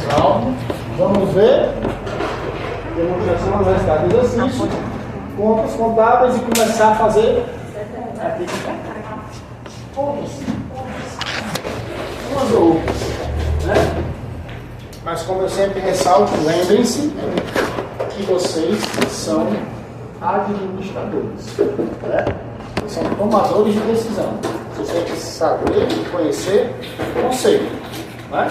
calma. Vamos ver. Demonstração do resultado do exercício. Contas contábeis e começar a fazer aqui. Umas ou outras. Né? Mas como eu sempre ressalto, lembrem-se que vocês são administradores. Né? São tomadores de decisão. Vocês têm que saber e conhecer o conceito. Né?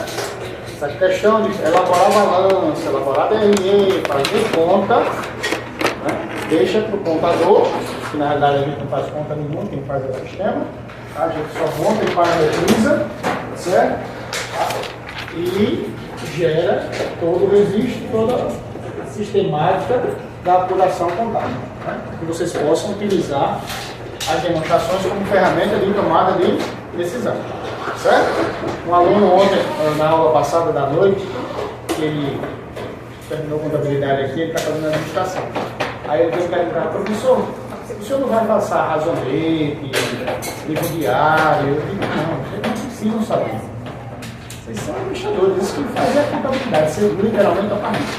Essa questão de elaborar balança, elaborar DRE, fazer conta, né? Deixa para o contador, que na realidade a gente não faz conta nenhuma, quem faz é o sistema. Tá? A gente só monta e parametriza, certo? Tá? E gera todo o registro, toda a sistemática da apuração contábil. Né? Que vocês possam utilizar as demonstrações como ferramenta de tomada de decisão. Certo? Um aluno ontem, na aula passada da noite, ele terminou contabilidade aqui, ele está fazendo administração. Aí ele veio perguntar, professor, o senhor não vai passar razonete, livro diário? Eu digo, não, vocês não precisam saber. Vocês são administradores, isso que faz é a contabilidade, você literalmente toca nisso.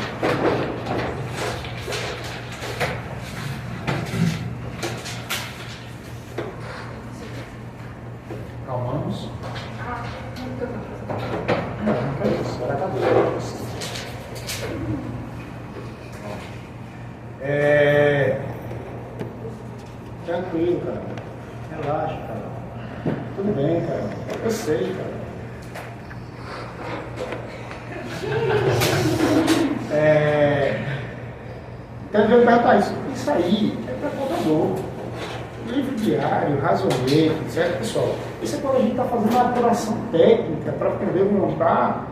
Calmamos. Tranquilo, cara. Relaxa, cara. Tudo bem, cara. Eu sei, cara. Então eu vou perguntar isso. Isso aí é para contador. Livro diário, razonete, certo, pessoal? Isso é quando a gente está fazendo uma apuração técnica para poder montar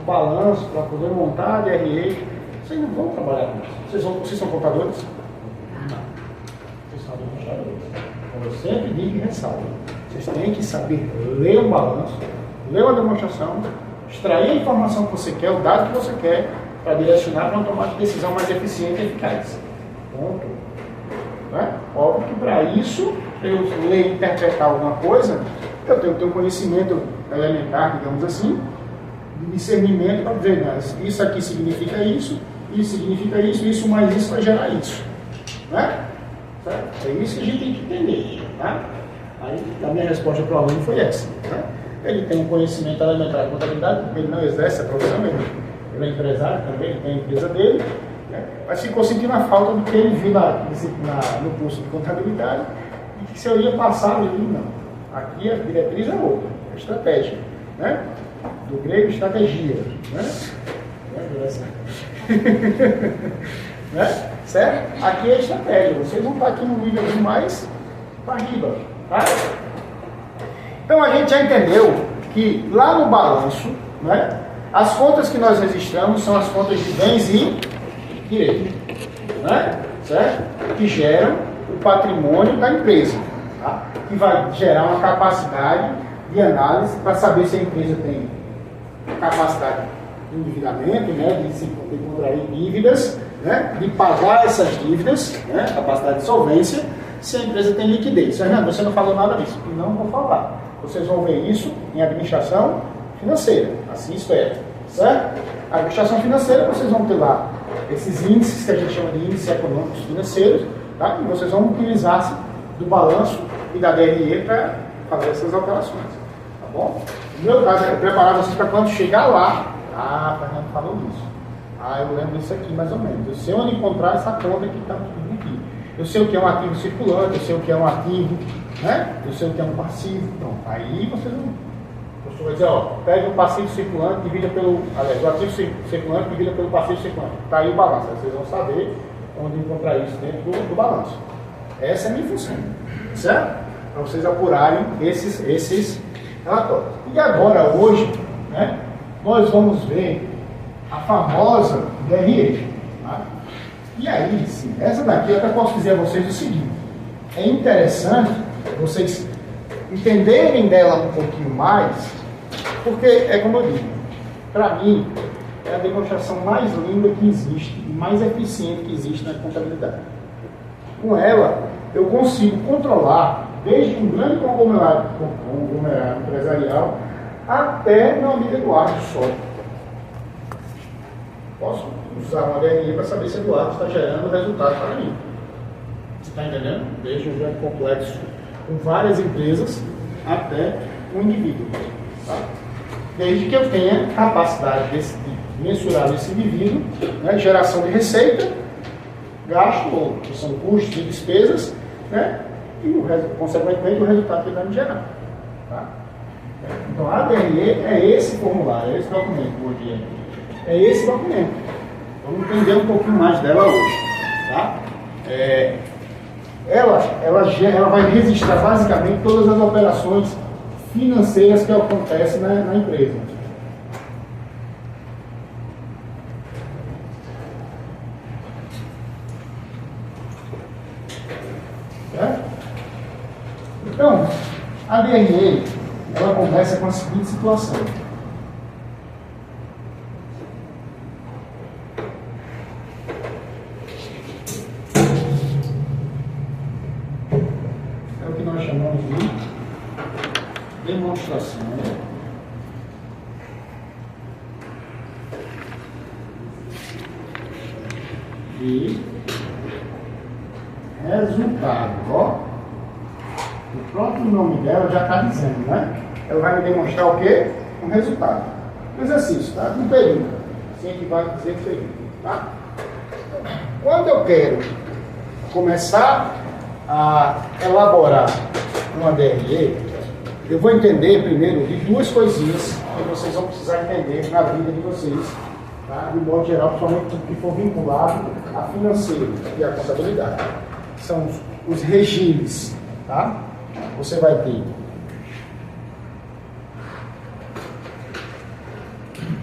o balanço, para poder montar a DRE. Vocês não vão trabalhar com isso. Vocês são contadores? Não. Vocês são administradores. Como eu sempre digo e ressalto, vocês têm que saber ler um balanço, ler uma demonstração, extrair a informação que você quer, o dado que você quer, para direcionar para uma tomada de decisão mais eficiente e eficaz. Ponto. Né? Óbvio que para isso, eu ler e interpretar alguma coisa, eu tenho que ter um conhecimento elementar, digamos assim, de discernimento para dizer, mas isso aqui significa isso significa isso mais isso vai gerar isso. Né? Certo? É isso que a gente tem que entender. Tá? Aí a minha resposta para o aluno foi essa. Né? Ele tem um conhecimento elementar de contabilidade, porque ele não exerce a profissão, ele é empresário também, ele tem a empresa dele. Mas ficou sentindo a falta do que ele viu no curso de contabilidade e que se eu ia passar, eu digo, não. Aqui a diretriz é outra, é estratégia. Né? Do grego, estratégia. Né? Né? Certo? Aqui é estratégia. Vocês vão estar aqui no nível de mais barriga. Tá? Então a gente já entendeu que lá no balanço, né, as contas que nós registramos são as contas de bens e direito, né? Certo? Que geram o patrimônio da empresa, tá? Que vai gerar uma capacidade de análise para saber se a empresa tem capacidade de endividamento, né? De contrair dívidas, né? De pagar essas dívidas, né? Capacidade de solvência, se a empresa tem liquidez. Fernando, você não falou nada disso. Não vou falar. Vocês vão ver isso em administração financeira, assim espero, certo? A administração financeira, vocês vão ter lá esses índices que a gente chama de índices econômicos financeiros, tá? E vocês vão utilizar-se do balanço e da DRE para fazer essas alterações, tá bom? No meu caso é preparar vocês para quando chegar lá, Fernando falou disso, eu lembro disso aqui mais ou menos, eu sei onde encontrar essa conta que está aqui, eu sei o que é um ativo circulante, eu sei o que é um ativo, né? Eu sei o que é um passivo, pronto, aí vocês vão... Vai dizer, pega o passivo circulante, divida pelo. Aliás, o ativo circulante divida pelo passivo circulante. Está aí o balanço. Aí vocês vão saber onde encontrar isso dentro do balanço. Essa é a minha função. Certo? Para vocês apurarem esses relatórios. E agora, hoje, né, nós vamos ver a famosa DRE. Tá? E aí, sim, essa daqui eu até posso dizer a vocês o seguinte: é interessante vocês entenderem dela um pouquinho mais. Porque, é como eu digo, para mim, é a demonstração mais linda que existe e mais eficiente que existe na contabilidade. Com ela, eu consigo controlar, desde um grande conglomerado empresarial, até meu amigo Eduardo só. posso usar uma DRE para saber se Eduardo está gerando resultado para mim. Você está entendendo? Desde um grande complexo com várias empresas até um indivíduo. Tá? Desde que eu tenha capacidade de mensurar esse indivíduo, né, geração de receita, gasto, ou que são custos e despesas, né, e, consequentemente, o resultado que ele vai me gerar. Tá? Então, a DRE é esse formulário, é esse documento hoje. É esse documento. Vamos entender um pouquinho mais dela hoje. Tá? Ela vai registrar basicamente todas as operações financeiras que acontecem na empresa. Certo? Então, a DRE, ela começa com a seguinte situação. É o que nós chamamos de demonstração de resultado. Ó, o próprio nome dela já está dizendo, né? Ela vai me demonstrar o quê? Um resultado. Um exercício, tá? Um período. Assim que vai dizer período, tá? Quando eu quero começar a elaborar uma DRE, eu vou entender primeiro de duas coisinhas que vocês vão precisar entender na vida de vocês, tá? De modo geral, principalmente tudo que for vinculado a financeiro e a contabilidade. São os regimes, tá? Você vai ter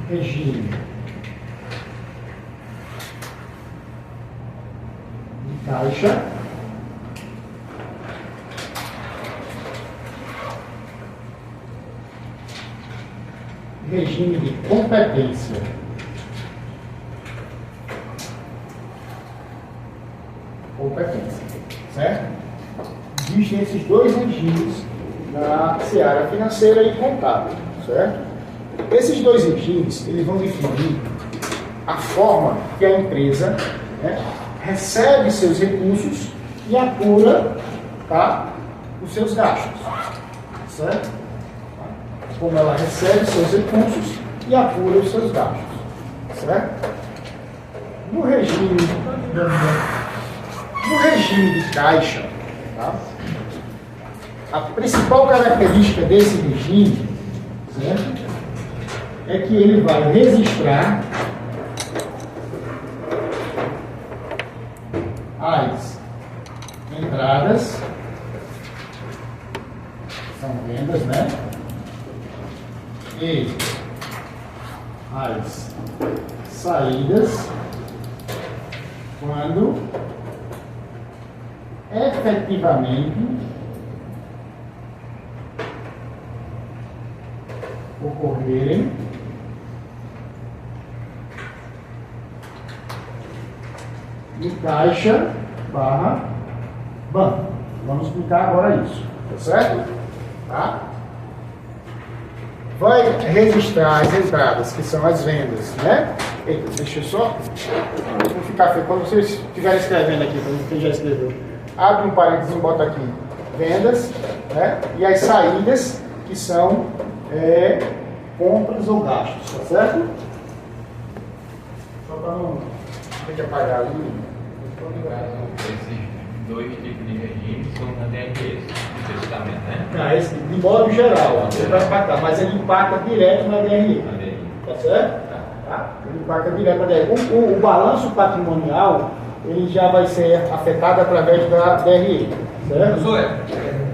regime de caixa, regime de competência, certo? Existem esses dois regimes na seara financeira e contábil, certo? Esses dois regimes, eles vão definir a forma que a empresa, né, recebe seus recursos e apura, tá, os seus gastos, certo? Como ela recebe seus recursos e apura os seus gastos, certo? No regime de caixa, tá, a principal característica desse regime, certo, é que ele vai registrar as entradas, são vendas, né? E as saídas quando efetivamente ocorrerem no caixa barra banco. Vamos explicar agora isso, tá certo? Tá? Vai registrar as entradas, que são as vendas, né? Eita, deixa eu só. Vou ficar feio. Quando vocês estiverem escrevendo aqui, quem já escreveu, abre um parênteses e bota aqui vendas, né? E as saídas, que são compras ou gastos, tá certo? Só para não ter que apagar ali. Esses dois tipos de regime são na DRE, especificamente, né? Não, esse, de modo geral, você vai impactar, mas ele impacta direto na DRE. Tá certo? Tá? Ele impacta direto na DRE. O balanço patrimonial, ele já vai ser afetado através da DRE. Certo? Sou eu.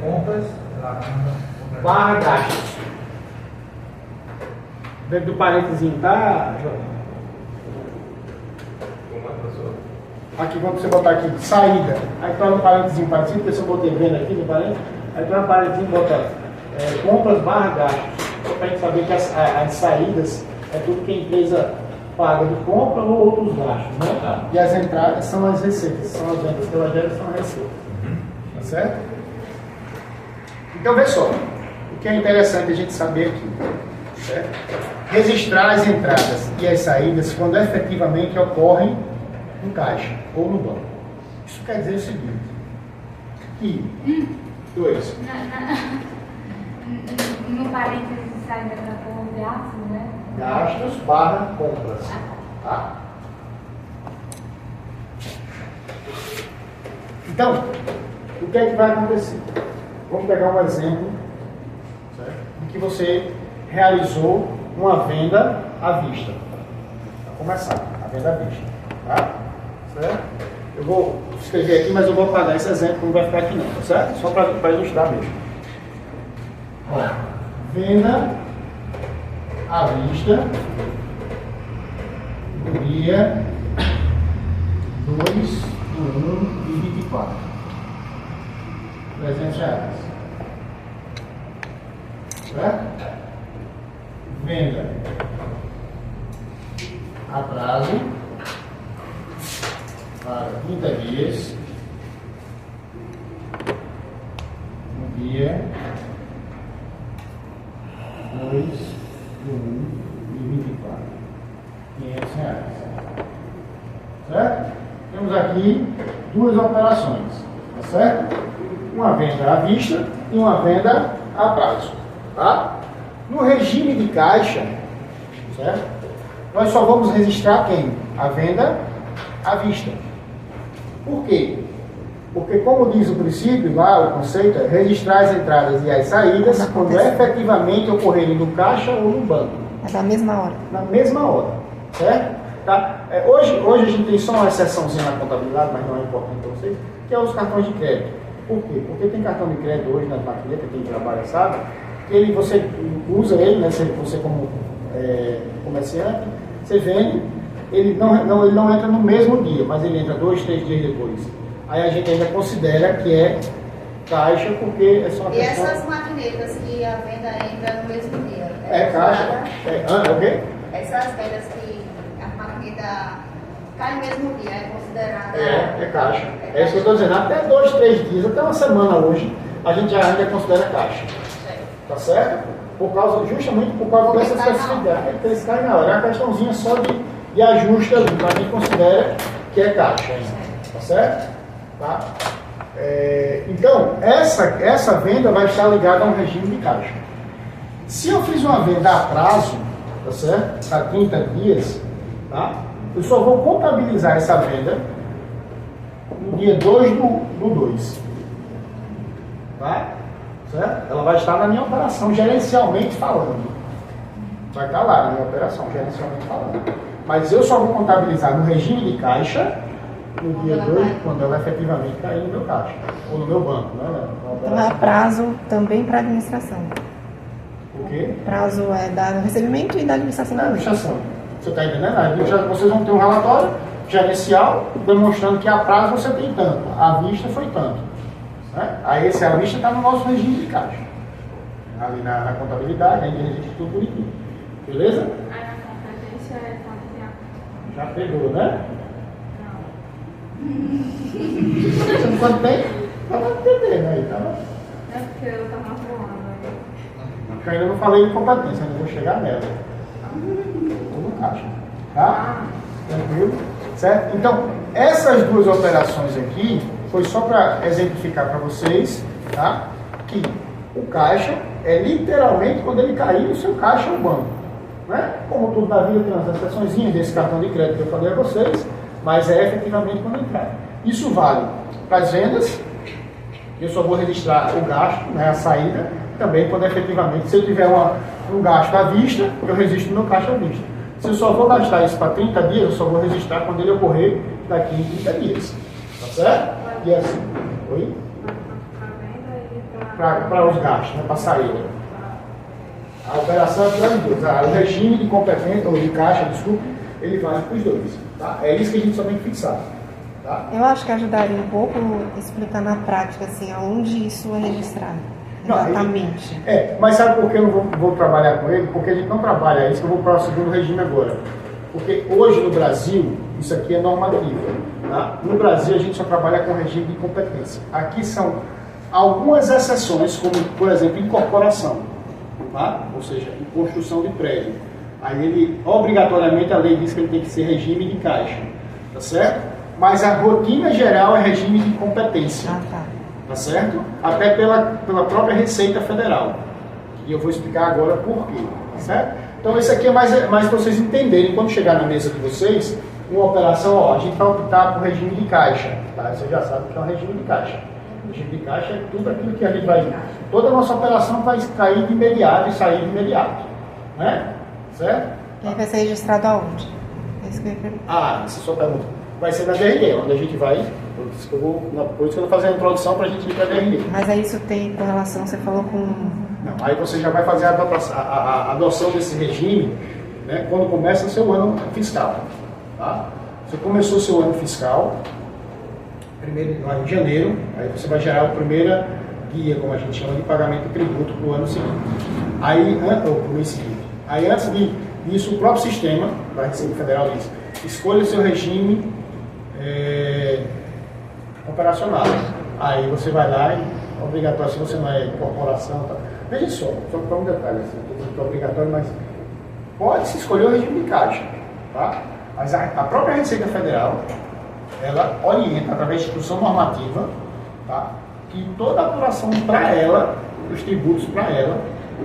Compras, Barra gastos. Dentro do parênteses, tá, João? Como é, professor? Aqui, quando você botar aqui, saída, aí tu no parênteses, porque se eu botei venda aqui no parênteses, aí tu no parênteses e bota compras barra gastos, para a gente saber que as saídas é tudo que a empresa paga de compra ou outros gastos, né? Tá. E as entradas são as receitas, são as vendas que ela gera, são as receitas. Tá certo? Então, vê só, o que é interessante a gente saber aqui. certo? Registrar as entradas e as saídas quando efetivamente ocorrem no caixa ou no banco. Isso quer dizer o seguinte, que... Dois. No parênteses sai da cor gastos, né? Gastos barra compras. Tá? Então, o que é que vai acontecer? Vamos pegar um exemplo, certo? De que você realizou uma venda à vista. Para começar, a venda à vista. Tá? Certo? Eu vou escrever aqui, mas eu vou apagar esse exemplo, não vai ficar aqui não, tá certo? Só para ilustrar mesmo. Ó, venda à vista no dia 2/1/24. R$300. Certo? Venda a prazo para 30 dias no dia 2/1/24. R$500. Certo? Temos aqui duas operações, tá certo? Uma venda à vista e uma venda a prazo, tá? No regime de caixa, certo? Nós só vamos registrar quem? A venda à vista. Por quê? Porque, como diz o princípio, lá o conceito é registrar as entradas e as saídas quando efetivamente ocorrerem no caixa ou no banco. É da mesma hora. Na mesma hora, certo? Tá? Hoje a gente tem só uma exceçãozinha na contabilidade, mas não é importante para vocês, que é os cartões de crédito. Por quê? Porque tem cartão de crédito hoje nas maquinetas, quem trabalha sabe, que você usa ele, né? Você como comerciante, você vende, ele não entra no mesmo dia, mas ele entra 2, 3 dias depois. Aí a gente ainda considera que é caixa, porque é só uma questão... E essas maquinetas que a venda entra no mesmo dia? É caixa? É o quê? Essas vendas que a maquineta cai no mesmo dia, é considerada... É caixa. É isso que eu estou dizendo. Até 2, 3 dias, até uma semana hoje, a gente já ainda considera caixa. Tá certo? Justamente por causa dessa especificidade. Eles caem na hora. É uma questãozinha só de ajuste ali, mas a gente considera que é caixa ainda. Tá certo? Tá? Então, essa venda vai estar ligada a um regime de caixa. Se eu fiz uma venda a prazo, tá certo? Para 30 dias, tá? Eu só vou contabilizar essa venda no dia 2/2. Tá? Certo? Ela vai estar na minha operação, gerencialmente falando. Vai estar lá na minha operação, gerencialmente falando. Mas eu só vou contabilizar no regime de caixa no dia 2, quando ela efetivamente cair no meu caixa. Ou no meu banco, né? Então é prazo também para administração. O quê? Prazo é do recebimento e da administração Na também. administração. Você está entendendo? Vocês vão ter um relatório gerencial demonstrando que a prazo você tem tanto, a vista foi tanto. Né? Aí esse à vista está no nosso regime de caixa. Ali na contabilidade, a gente registra tudo bonitinho. Beleza? Aí na competência é quanto tempo? Já pegou, né? Não. Você não quanto tem? Estava entendendo aí, tava. É porque eu tava voando aí. Porque eu ainda não falei de competência, ainda vou chegar nela. Tudo no caixa. Tá? Tranquilo? Certo? Então, essas duas operações aqui foi só para exemplificar para vocês, tá? Que o caixa é literalmente quando ele cair no seu caixa ou banco. Né? Como tudo na vida tem umas exceçõezinhas desse cartão de crédito que eu falei a vocês, mas é efetivamente quando entrar. Isso vale para as vendas, eu só vou registrar o gasto, né, a saída, também quando efetivamente, se eu tiver um gasto à vista, eu registro no meu caixa à vista. Se eu só vou gastar isso para 30 dias, eu só vou registrar quando ele ocorrer daqui em 30 dias. Tá certo? E assim. Oi? Para os gastos, né, para a saída. A operação é para os dois. O regime de competência, ou de caixa, desculpe, ele vale para os dois. Tá? É isso que a gente só tem que fixar. Tá? Eu acho que ajudaria um pouco explicar na prática assim, aonde isso é registrado. Exatamente. Mas sabe por que eu não vou trabalhar com ele? Porque a gente não trabalha isso, que eu vou para o segundo regime agora. Porque hoje no Brasil, isso aqui é normativo. Tá? No Brasil a gente só trabalha com regime de competência. Aqui são algumas exceções, como por exemplo incorporação. tá? Ou seja, em construção de prédio. Aí ele, obrigatoriamente, a lei diz que ele tem que ser regime de caixa, tá certo? Mas a rotina geral é regime de competência, tá certo? Até pela própria Receita Federal. E eu vou explicar agora por quê, tá certo? Então esse aqui é mais para vocês entenderem, quando chegar na mesa de vocês, uma operação, ó, a gente vai optar por regime de caixa, tá? Você já sabe o que é um regime de caixa. O regime de caixa é tudo aquilo que a gente vai... Toda a nossa operação vai cair de imediato e sair de imediato, né? Certo? E aí vai ser registrado aonde? É isso que eu ia perguntar. Essa é a sua pergunta. Vai ser na DRE, onde a gente vai... Por isso que eu vou fazer a introdução para a gente ir para a DRE. Mas aí isso tem correlação, você falou com... Não, aí você já vai fazer a adoção desse regime, né, quando começa o seu ano fiscal. Tá? Você começou o seu ano fiscal, primeiro, lá em janeiro, aí você vai gerar a primeira guia, como a gente chama, de pagamento de tributo para o ano seguinte. Aí, ou para o mês seguinte. Aí antes disso, o próprio sistema da Receita Federal diz, escolha o seu regime operacional. Aí você vai lá e é obrigatório, se você não é corporação, tá? Veja só para um detalhe, assim, é obrigatório, mas pode-se escolher o regime de caixa, tá? Mas a própria Receita Federal, ela orienta, através de instrução normativa, tá? Que toda a apuração para ela, os tributos para ela,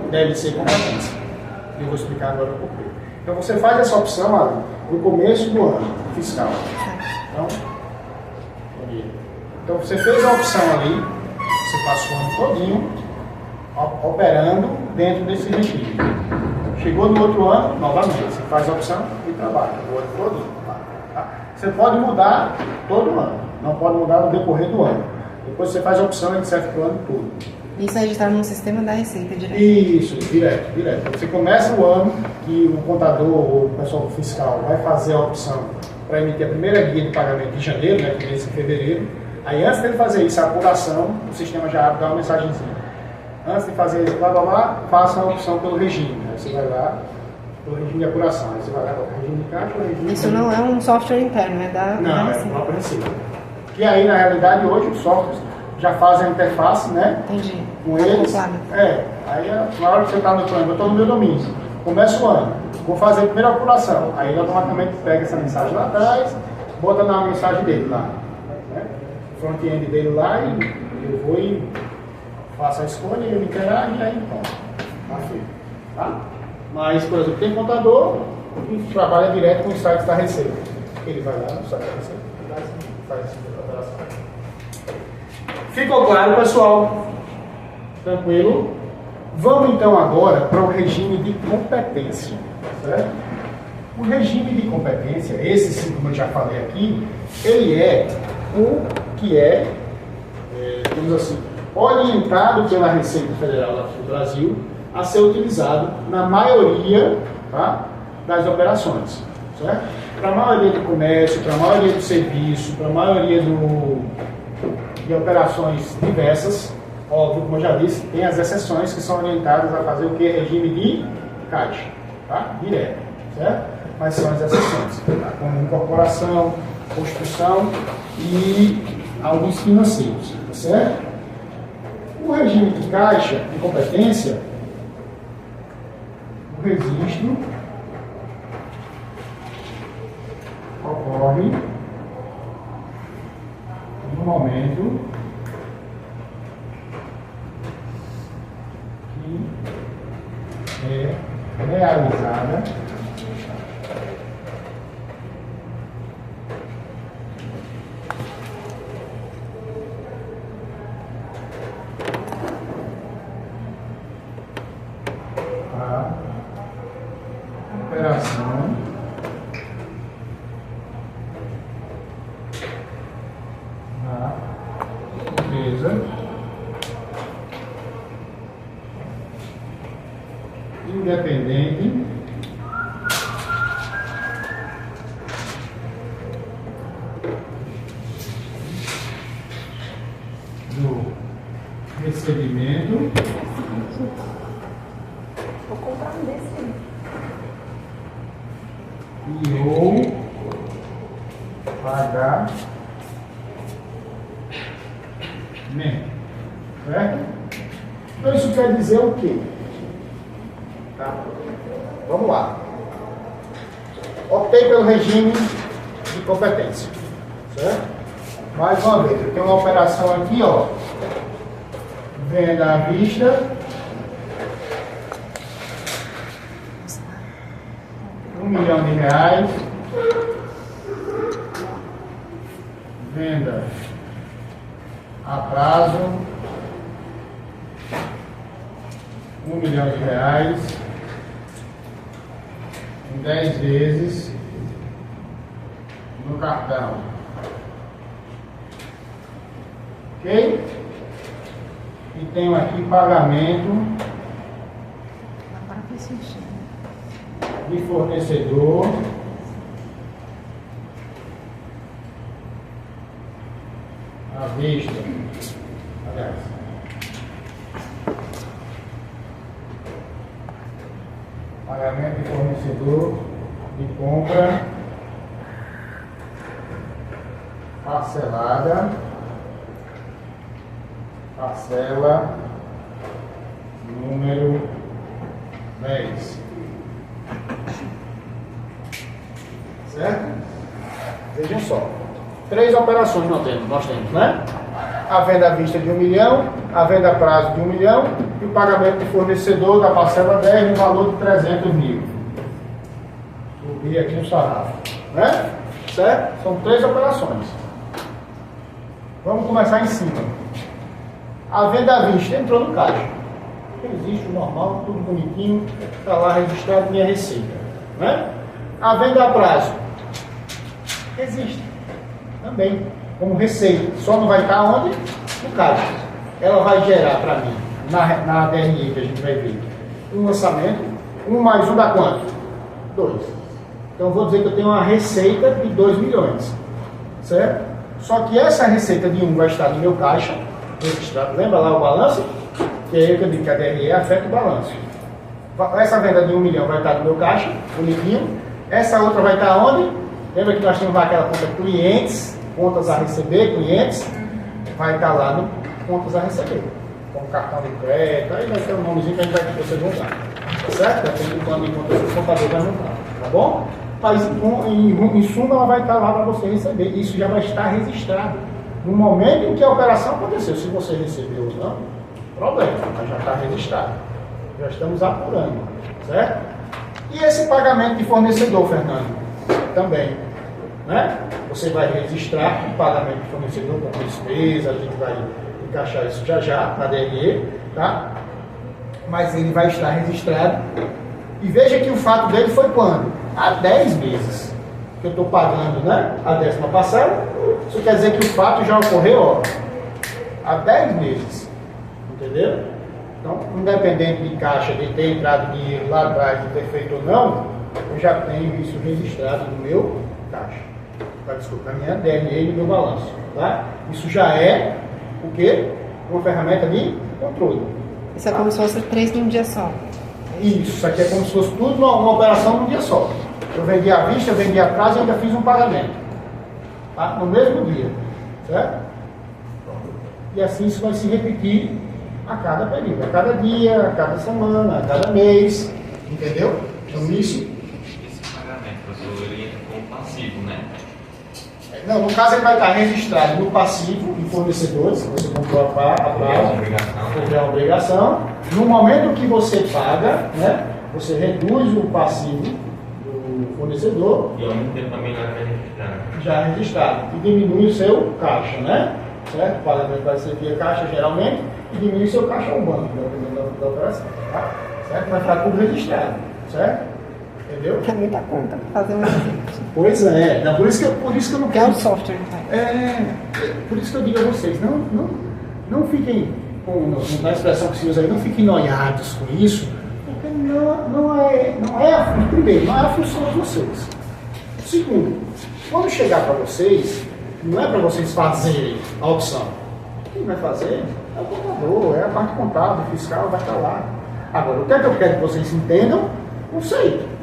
deve ser competência. Eu vou explicar agora por quê. Então você faz essa opção ali, no começo do ano fiscal. Então você fez a opção ali, você passou o ano todinho operando dentro desse regime. Chegou no outro ano, novamente, você faz a opção e trabalha o ano todinho. Tá? Você pode mudar todo ano, não pode mudar no decorrer do ano. Depois você faz a opção e serve para o ano todo. Isso é registrado no sistema da Receita direto? Isso, direto. Você começa o ano que o contador ou o pessoal fiscal vai fazer a opção para emitir a primeira guia de pagamento de janeiro, né, que vem em fevereiro. Aí antes dele fazer isso, a apuração, o sistema já dá uma mensagenzinha. Antes de fazer isso, faça a opção pelo regime. Aí você vai lá, pelo regime de apuração. Aí você vai lá para o regime de caixa, o regime Isso não é um software interno, é da Não, Receita. é o próprio Receita. Que aí, na realidade, hoje os softwares já fazem a interface, né? Entendi. Com eles. Aí na hora que você está no plano, eu estou no meu domínio. Começa o ano, vou fazer a primeira apuração. Aí ele automaticamente pega essa mensagem lá atrás, bota na mensagem dele lá. Né? Front-end dele lá e eu vou e faço a escolha, ele interage e aí pronto. Tá feito. Tá? Mas, por exemplo, tem contador que trabalha direto com os sites da Receita. Ele vai lá no site da Receita e faz essa operação. Ficou claro, pessoal? Tranquilo? Vamos então agora para o regime de competência. Certo? O regime de competência, esse sim, como eu já falei aqui, ele é o que digamos assim, orientado pela Receita Federal do Brasil a ser utilizado na maioria, tá, das operações. Certo? Para a maioria do comércio, para a maioria do serviço, para a maioria de operações diversas, óbvio, como eu já disse, tem as exceções que são orientadas a fazer o que? Regime de caixa, tá? Direto, certo? Mas são as exceções, tá? Como incorporação, construção e alguns financeiros, tá certo? O regime de caixa de competência, o registro ocorre no momento que é realizada a operação na empresa independente do recebimento Vou comprar um desse. e ou pagamento. Certo? Então isso quer dizer o quê? Tá? Vamos lá. Optei pelo regime de competência. Certo? Mais uma vez, eu tenho uma operação aqui, ó. Venda à vista. R$1 milhão. Venda a prazo. R$1 milhão. Em 10 vezes no cartão. Ok? E tenho aqui pagamento Agora faz sentido. de fornecedor à vista. Aliás, pagamento de fornecedor de compra parcelada, parcela número 10. Certo? Vejam só. 3 operações nós temos, né? A venda à vista de R$1 milhão, a venda a prazo de R$1 milhão e o pagamento de fornecedor da parcela 10 no valor de 300 mil. Subi aqui no sarrafo, né? Certo? São 3 operações. Vamos começar em cima. A venda à vista entrou no caixa. Existe o normal, tudo bonitinho, está lá registrado minha receita, né? A venda a prazo existe também como receita, só não vai estar onde? No caixa. Ela vai gerar para mim, na DRE que a gente vai ver, um lançamento, 1 mais 1 dá quanto? 2. Então vou dizer que eu tenho uma receita de 2 milhões, certo? Só que essa receita de 1 vai estar no meu caixa registrado. Lembra lá o balanço? Que é aí que eu digo que a DRE afeta o balanço. Essa venda de 1 milhão vai estar no meu caixa, bonitinho. Essa outra vai estar onde? Lembra que nós temos lá aquela conta clientes, contas a receber, clientes? Vai estar lá no contas a receber. Com cartão de crédito, aí vai ter um nomezinho que a gente vai que vocês vão usar. Certo? Depende do plano de contas que o contador vai montar. Tá bom? Mas em suma ela vai estar lá para você receber. Isso já vai estar registrado. No momento em que a operação aconteceu. Se você recebeu ou não, problema, mas já está registrado. Já estamos apurando. Certo? E esse pagamento de fornecedor, Fernando? Também, né? Você vai registrar o pagamento de fornecedor com despesa, a gente vai encaixar isso já na DRE, tá? Mas ele vai estar registrado. E veja que o fato dele foi quando? Há 10 meses que eu estou pagando, né? A 10ª parcela. Isso quer dizer que o fato já ocorreu, ó, há 10 meses. Entendeu? Então, independente de caixa, de ter entrado dinheiro lá atrás, de ter feito ou não, eu já tenho isso registrado no meu caixa. Desculpa, na minha DRE e no meu balanço. Tá? Isso já é o quê? Uma ferramenta de controle. Isso é como se fosse 3 num dia só. Isso aqui é como se fosse tudo uma operação num dia só. Eu vendi à vista, eu vendi a prazo e ainda fiz um pagamento. Tá? No mesmo dia. Certo? E assim isso vai se repetir a cada período, a cada dia, a cada semana, a cada mês. Entendeu? Então isso. Esse pagamento, professor, ele entra como passivo, né? Não, no caso ele vai estar registrado no passivo de fornecedores, você comprou a prazo, houver a obrigação. No momento que você paga, né, você reduz o passivo do fornecedor. E ao mesmo tempo também lá vai registrado. Já registrado. E diminui o seu caixa, né? Certo? O pagamento vai ser via caixa geralmente e diminui o seu caixa ao banco, dependendo da operação. Tá? Certo? Vai ficar tudo registrado. Certo? Entendeu? É muita conta para fazer um exemplo. Pois é, não, por isso que eu não É quero. o software que faz. Por isso que eu digo a vocês, não fiquem, na expressão que se usa aí, não fiquem noiados com isso, porque primeiro, não é a função de vocês. Segundo, quando chegar para vocês, não é para vocês fazerem a opção. Quem vai fazer é o contador, é a parte contábil, fiscal, vai estar lá. Agora, o que é que eu quero que vocês entendam? Não sei.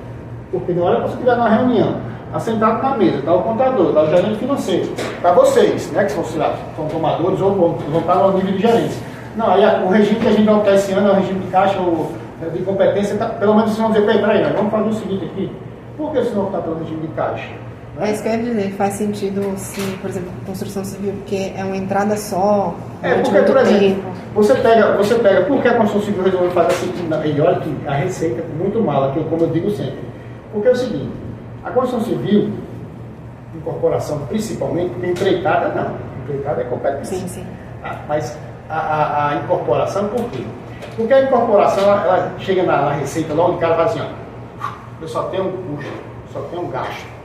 Porque na hora que você estiver numa reunião, assentado na mesa, está o contador, está o gerente financeiro, está vocês, né, que são tomadores ou vão estar no nível de gerência. Não, aí o regime que a gente vai optar esse ano é o regime de caixa, de competência, pelo menos vocês vão dizer, peraí, nós vamos fazer o seguinte aqui, por que senão está pelo regime de caixa? É isso que eu ia dizer, faz sentido se, por exemplo, construção civil, porque é uma entrada só, durante Porque, por muito exemplo, tempo. você pega, por que a construção civil resolveu fazer assim, e olha que a receita é muito mala, como eu digo sempre, porque é o seguinte, a construção civil, incorporação principalmente, porque empreitada não, empreitada é competência. Sim, sim. Mas a incorporação, por quê? Porque a incorporação, ela chega na receita logo de cara e fala assim, ó, eu só tenho um custo, só tenho um gasto.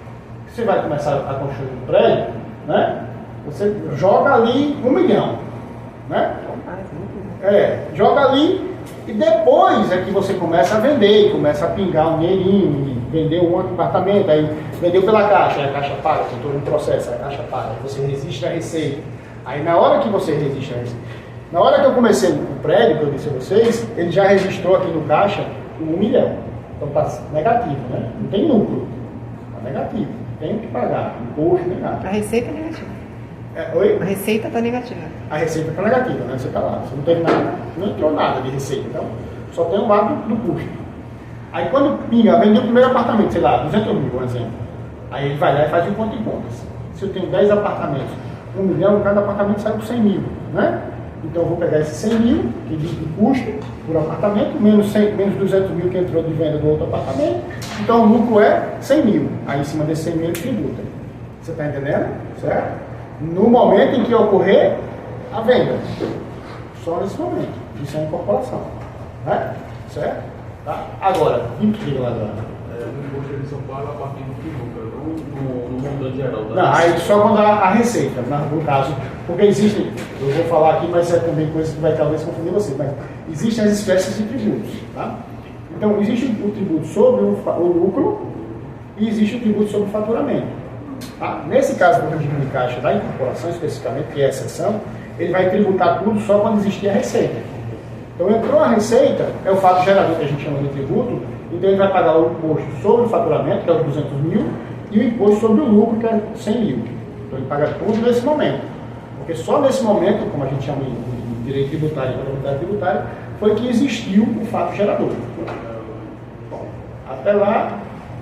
Você vai começar a construir um prédio, né? Você joga ali 1 milhão, né? Joga ali e depois é que você começa a vender, começa a pingar um dinheirinho, vendeu um outro apartamento, aí vendeu pela caixa, aí a caixa paga, tem todo um processo, aí a caixa paga, aí você resiste à receita. Aí na hora que você resiste à receita, na hora que eu comecei o prédio, que eu disse a vocês, ele já registrou aqui no caixa 1 milhão. Então está negativo, né? Não tem lucro, está negativo. Tem que pagar, imposto, nem nada. A receita é negativa. Oi? A receita está negativa. A receita está negativa, né? Você está lá, você não teve nada, não entrou nada de receita, então só tem um lado do custo. Aí quando pinga, vendeu o primeiro apartamento, sei lá, 200 mil, por exemplo. Aí ele vai lá e faz um conta em contas. Se eu tenho 10 apartamentos, 1 milhão, cada apartamento sai por 100 mil, né? Então eu vou pegar esses 100 mil, que diz de custo por apartamento, menos 200 mil que entrou de venda do outro apartamento. Então o lucro é 100 mil. Aí em cima desses 100 mil ele tributa. Você está entendendo? Certo? No momento em que ocorrer a venda. Só nesse momento. Isso é incorporação. Né? Certo? Tá? Agora, 20 lá agora. No imposto de São Paulo, a partir do que lucra, no montante geral. Não, aí só quando a receita, no caso, porque existem, eu vou falar aqui, mas é também coisa que vai talvez confundir você, mas existem as espécies de tributos, tá? Então, existe o tributo sobre o lucro e existe o tributo sobre o faturamento. Tá? Nesse caso do regime de caixa da incorporação, especificamente, que é a exceção, ele vai tributar tudo só quando existir a receita. Então, entrou a receita, é o fato gerador que a gente chama de tributo, então ele vai pagar o imposto sobre o faturamento, que é os 200 mil, e o imposto sobre o lucro, que é 100 mil. Então ele paga tudo nesse momento. Porque só nesse momento, como a gente chama de direito tributário e contabilidade tributária, foi que existiu o fato gerador. Bom, até lá,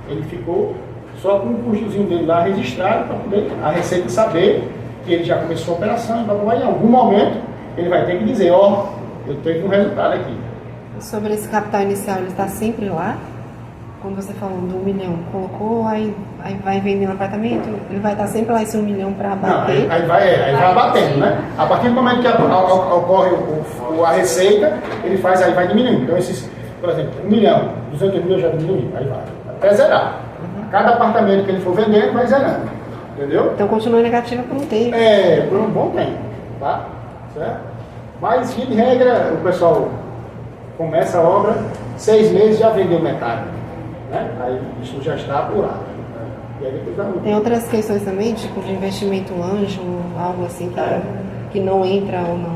ele ficou só com o custozinho dele lá registrado, para poder a Receita saber que ele já começou a operação, e em algum momento ele vai ter que dizer, ó, eu tenho um resultado aqui. Sobre esse capital inicial, ele está sempre lá? Quando você falou do 1 milhão, colocou, aí vai vendendo apartamento, ele vai estar sempre lá esse 1 milhão para abater? Não, aí vai abatendo, né? A partir do momento que ocorre a receita, ele faz, aí vai diminuindo. Então, esses, por exemplo, 1 milhão, 200 mil já diminuiu, aí vai, até zerar. Cada apartamento que ele for vendendo, vai zerando. Entendeu? Então, continua negativa por um tempo. Por um bom tempo, tá? Certo? Mas, de regra, o pessoal começa a obra, 6 meses já vendeu metade. Né? Aí isso já está apurado. E aí depois dá Tem outras questões também, tipo de investimento anjo, algo assim que não entra ou não?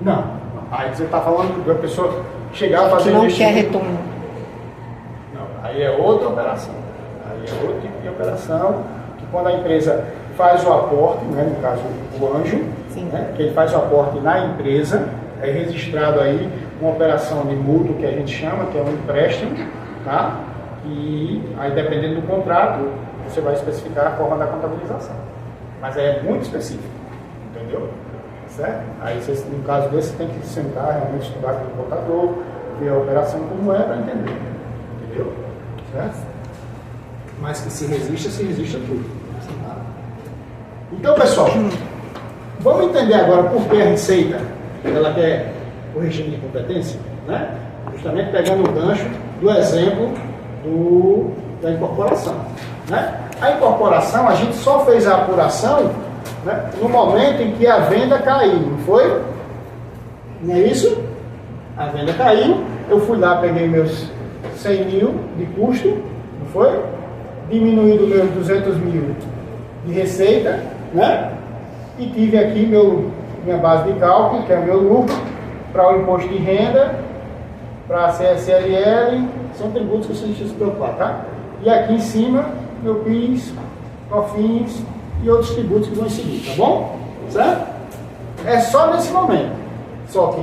Não. Aí você está falando da pessoa chegar a fazer que não investimento. quer retorno. Não, aí é outra operação. Aí é outro tipo de operação, que quando a empresa faz o aporte, né, no caso o anjo, né, que ele faz o aporte na empresa, é registrado aí uma operação de mútuo que a gente chama, que é um empréstimo, tá? E aí, dependendo do contrato, você vai especificar a forma da contabilização. Mas é muito específico, entendeu? Certo? Aí, você, no caso desse, você tem que sentar, realmente estudar com o contador, ver a operação como é para entender. Entendeu? Certo? Mas que se resiste a tudo. Então, pessoal, vamos entender agora por que a Receita ela quer o regime de competência, né? Justamente pegando o gancho do exemplo da incorporação. Né? A incorporação, a gente só fez a apuração, né, no momento em que a venda caiu, não foi? Não é isso? A venda caiu, eu fui lá, peguei meus 100 mil de custo, não foi? Diminuí dos meus 200 mil de receita, né? E tive aqui minha base de cálculo, que é o meu lucro, para o imposto de renda, para a CSLL, são tributos que você deixa se preocupar, tá? E aqui em cima, meu PIS, COFINS e outros tributos que vão seguir, tá bom? Certo? É só nesse momento. Só que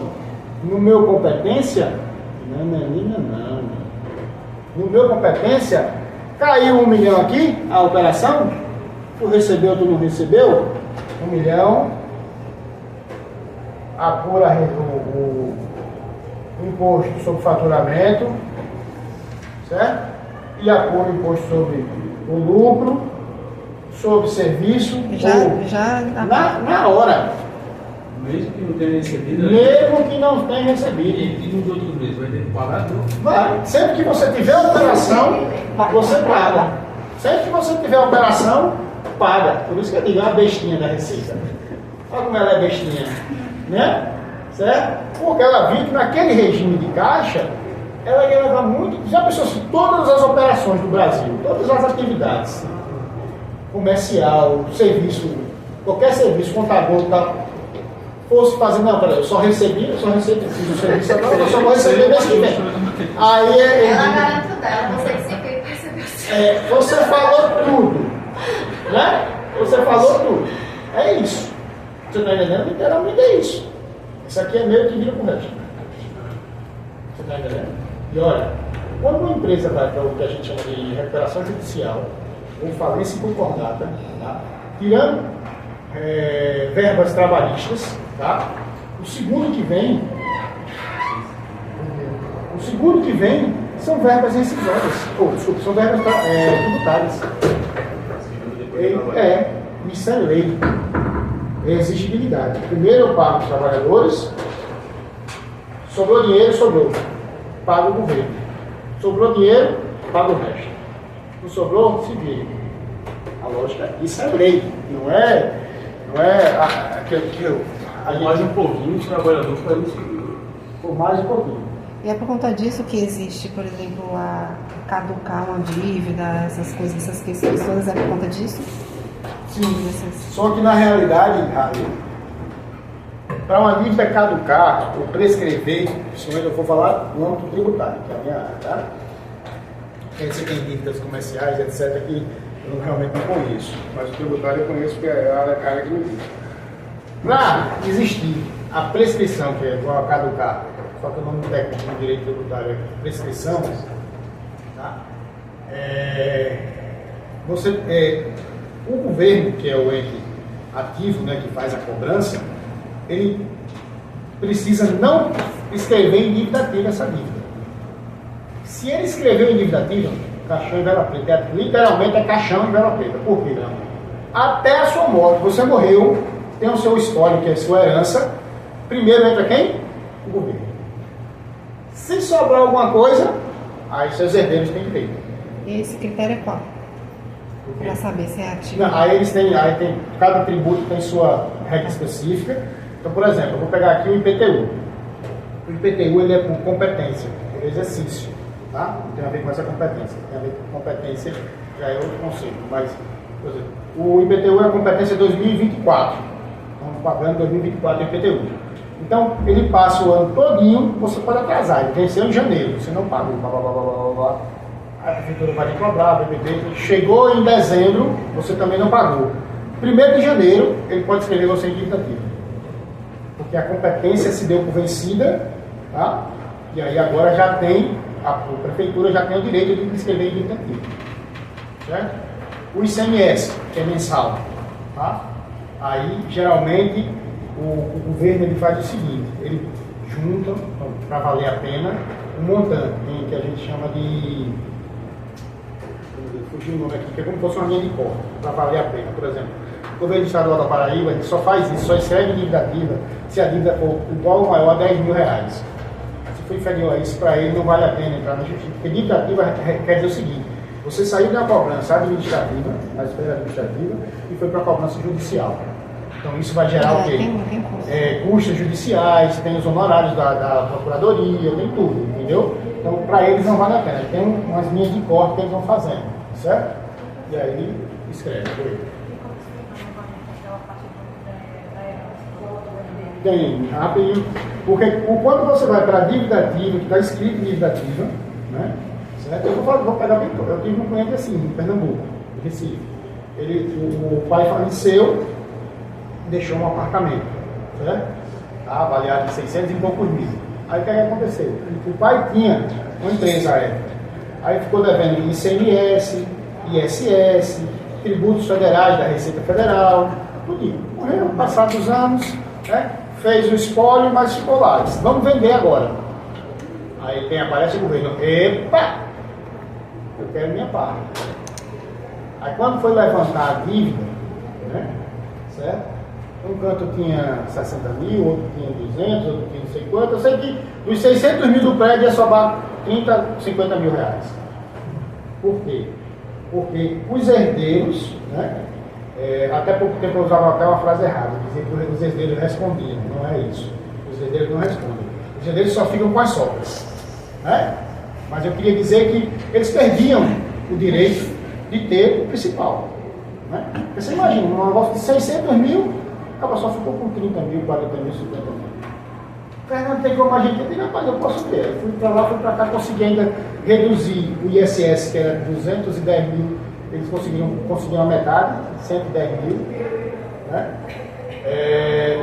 no meu competência, Não. No meu competência, caiu 1 milhão aqui, a operação, tu recebeu, tu não recebeu, 1 milhão, apura o imposto sobre faturamento, certo? E apura o imposto sobre o lucro, sobre serviço, na hora. Mesmo que não tenha recebido, Mesmo que não tenha recebido. e nos outros meses vai ter que pagar tudo. Vai. Sempre que você tiver operação, você paga. Sempre que você tiver operação, paga. Por isso que eu digo, é uma bestinha da Receita. Olha como ela é bestinha. Né? Certo? Porque ela viu que naquele regime de caixa, ela ia levar muito. Já pensou se todas as operações do Brasil, todas as atividades, comercial, serviço, qualquer serviço, contador, tal, fosse fazer, não, peraí, eu só recebi, fiz o serviço agora, eu só vou receber mês que vem. Aí Ela garante dela, você que sempre recebeu. você falou tudo, né? Você falou tudo. É isso. Você está entendendo? Literalmente é isso. Isso aqui é meio que vira com o resto. Você está entendendo? E olha, quando uma empresa vai para o que a gente chama de recuperação judicial, ou falência concordata, tá? Tirando verbas trabalhistas, tá? O segundo que vem são verbas rescisórias, desculpa, são verbas tributárias. Isso é lei. É exigibilidade. Primeiro eu pago os trabalhadores, sobrou dinheiro, pago o governo. Sobrou dinheiro, pago o resto. Não sobrou, se vira. A lógica, isso é lei, não é Mais um pouquinho, os trabalhadores fazem o seguinte. por mais um pouquinho. E é por conta disso que existe, por exemplo, a caducar uma dívida, essas coisas, essas questões todas, é por conta disso? Sim, só que na realidade, para uma dívida caducar ou prescrever, principalmente eu vou falar no âmbito tributário, que é a minha área, tá? Você tem dívidas comerciais, etc., que eu realmente não conheço, mas o tributário eu conheço, porque é a área que me diz. Para existir a prescrição, que é igual a caducar, só que o nome técnico do direito tributário é prescrição, tá? O governo, que é o ente ativo, né, que faz a cobrança, ele precisa não escrever em dívida ativa essa dívida. Se ele escreveu em dívida ativa, caixão em vela preta, literalmente é caixão em vela preta. Por quê? Até a sua morte, você morreu, tem o seu espólio, que é a sua herança, primeiro entra quem? O governo. Se sobrar alguma coisa, aí seus herdeiros têm que ter. E esse critério é qual? Para saber se é ativo. Não, cada tributo tem sua regra específica. Então, por exemplo, eu vou pegar aqui o IPTU. O IPTU ele é por competência, por exercício, tá? Não tem a ver com essa competência. Tem a ver com competência, já é outro conceito. Mas, por exemplo, o IPTU é a competência 2024. Estamos pagando 2024 IPTU. Então, ele passa o ano todinho, você pode atrasar. Ele venceu em janeiro, você não pagou, blá, blá, blá, blá, blá. A prefeitura vai te cobrar, BBB. Chegou em dezembro, você também não pagou. 1º de janeiro, ele pode escrever você em dívida ativa. Porque a competência se deu por vencida, tá? E aí agora já tem, a prefeitura já tem o direito de escrever em dívida ativa. Certo? O ICMS, que é mensal, tá? Aí, geralmente, o governo ele faz o seguinte, ele junta, para valer a pena, um montante, que a gente chama de... Fugiu o nome aqui, que é como se fosse uma linha de corte, para valer a pena. Por exemplo, o governo estadual da Paraíba, ele só faz isso, só escreve dívida ativa se a dívida for igual ou maior a 10 mil reais. Se for inferior a isso, para ele não vale a pena entrar na justiça. Porque dívida ativa quer dizer o seguinte, você saiu de uma cobrança administrativa, na esfera administrativa, e foi para a cobrança judicial. Então isso vai gerar o quê? Custos judiciais, tem os honorários da procuradoria, tem tudo, entendeu? Então para eles não vale a pena, tem umas linhas de corte que eles vão fazendo, certo? E aí escreve por ele. Tem, rapidinho, porque quando você vai para a dívida ativa, que está escrito em dívida ativa, né? Certo? Eu vou pegar bem, eu tive um cliente assim, em Pernambuco, em Recife. O pai faleceu, deixou um apartamento, certo? Tá avaliado em 600 e poucos mil. Aí o que aconteceu? O pai tinha uma empresa aérea. Aí ficou devendo ICMS, ISS, tributos federais da Receita Federal, tudo. Morreu, passados os anos, né? Fez o espólio, mas ficou lá. Disse, vamos vender agora. Aí quem aparece é o governo. Epa! Eu quero minha parte. Aí quando foi levantar a dívida, né? Certo? Um canto tinha 60 mil, outro tinha 200, outro tinha não sei quanto. Eu sei que dos 600 mil do prédio ia sobrar 30, 50 mil reais. Por quê? Porque os herdeiros, né? Até pouco tempo eu usava até uma frase errada, dizia que os herdeiros respondiam. Não é isso. Os herdeiros não respondem. Os herdeiros só ficam com as sobras. Né? Mas eu queria dizer que eles perdiam o direito de ter o principal. Né? Porque você imagina, um negócio de 600 mil, acaba só ficou com 30 mil, 40 mil, 50 mil. Cara, não tem como a gente dizer, rapaz, eu posso ter. Eu fui para lá, fui para cá, consegui ainda reduzir o ISS, que era 210 mil, eles conseguiram a metade, 110 mil. Né?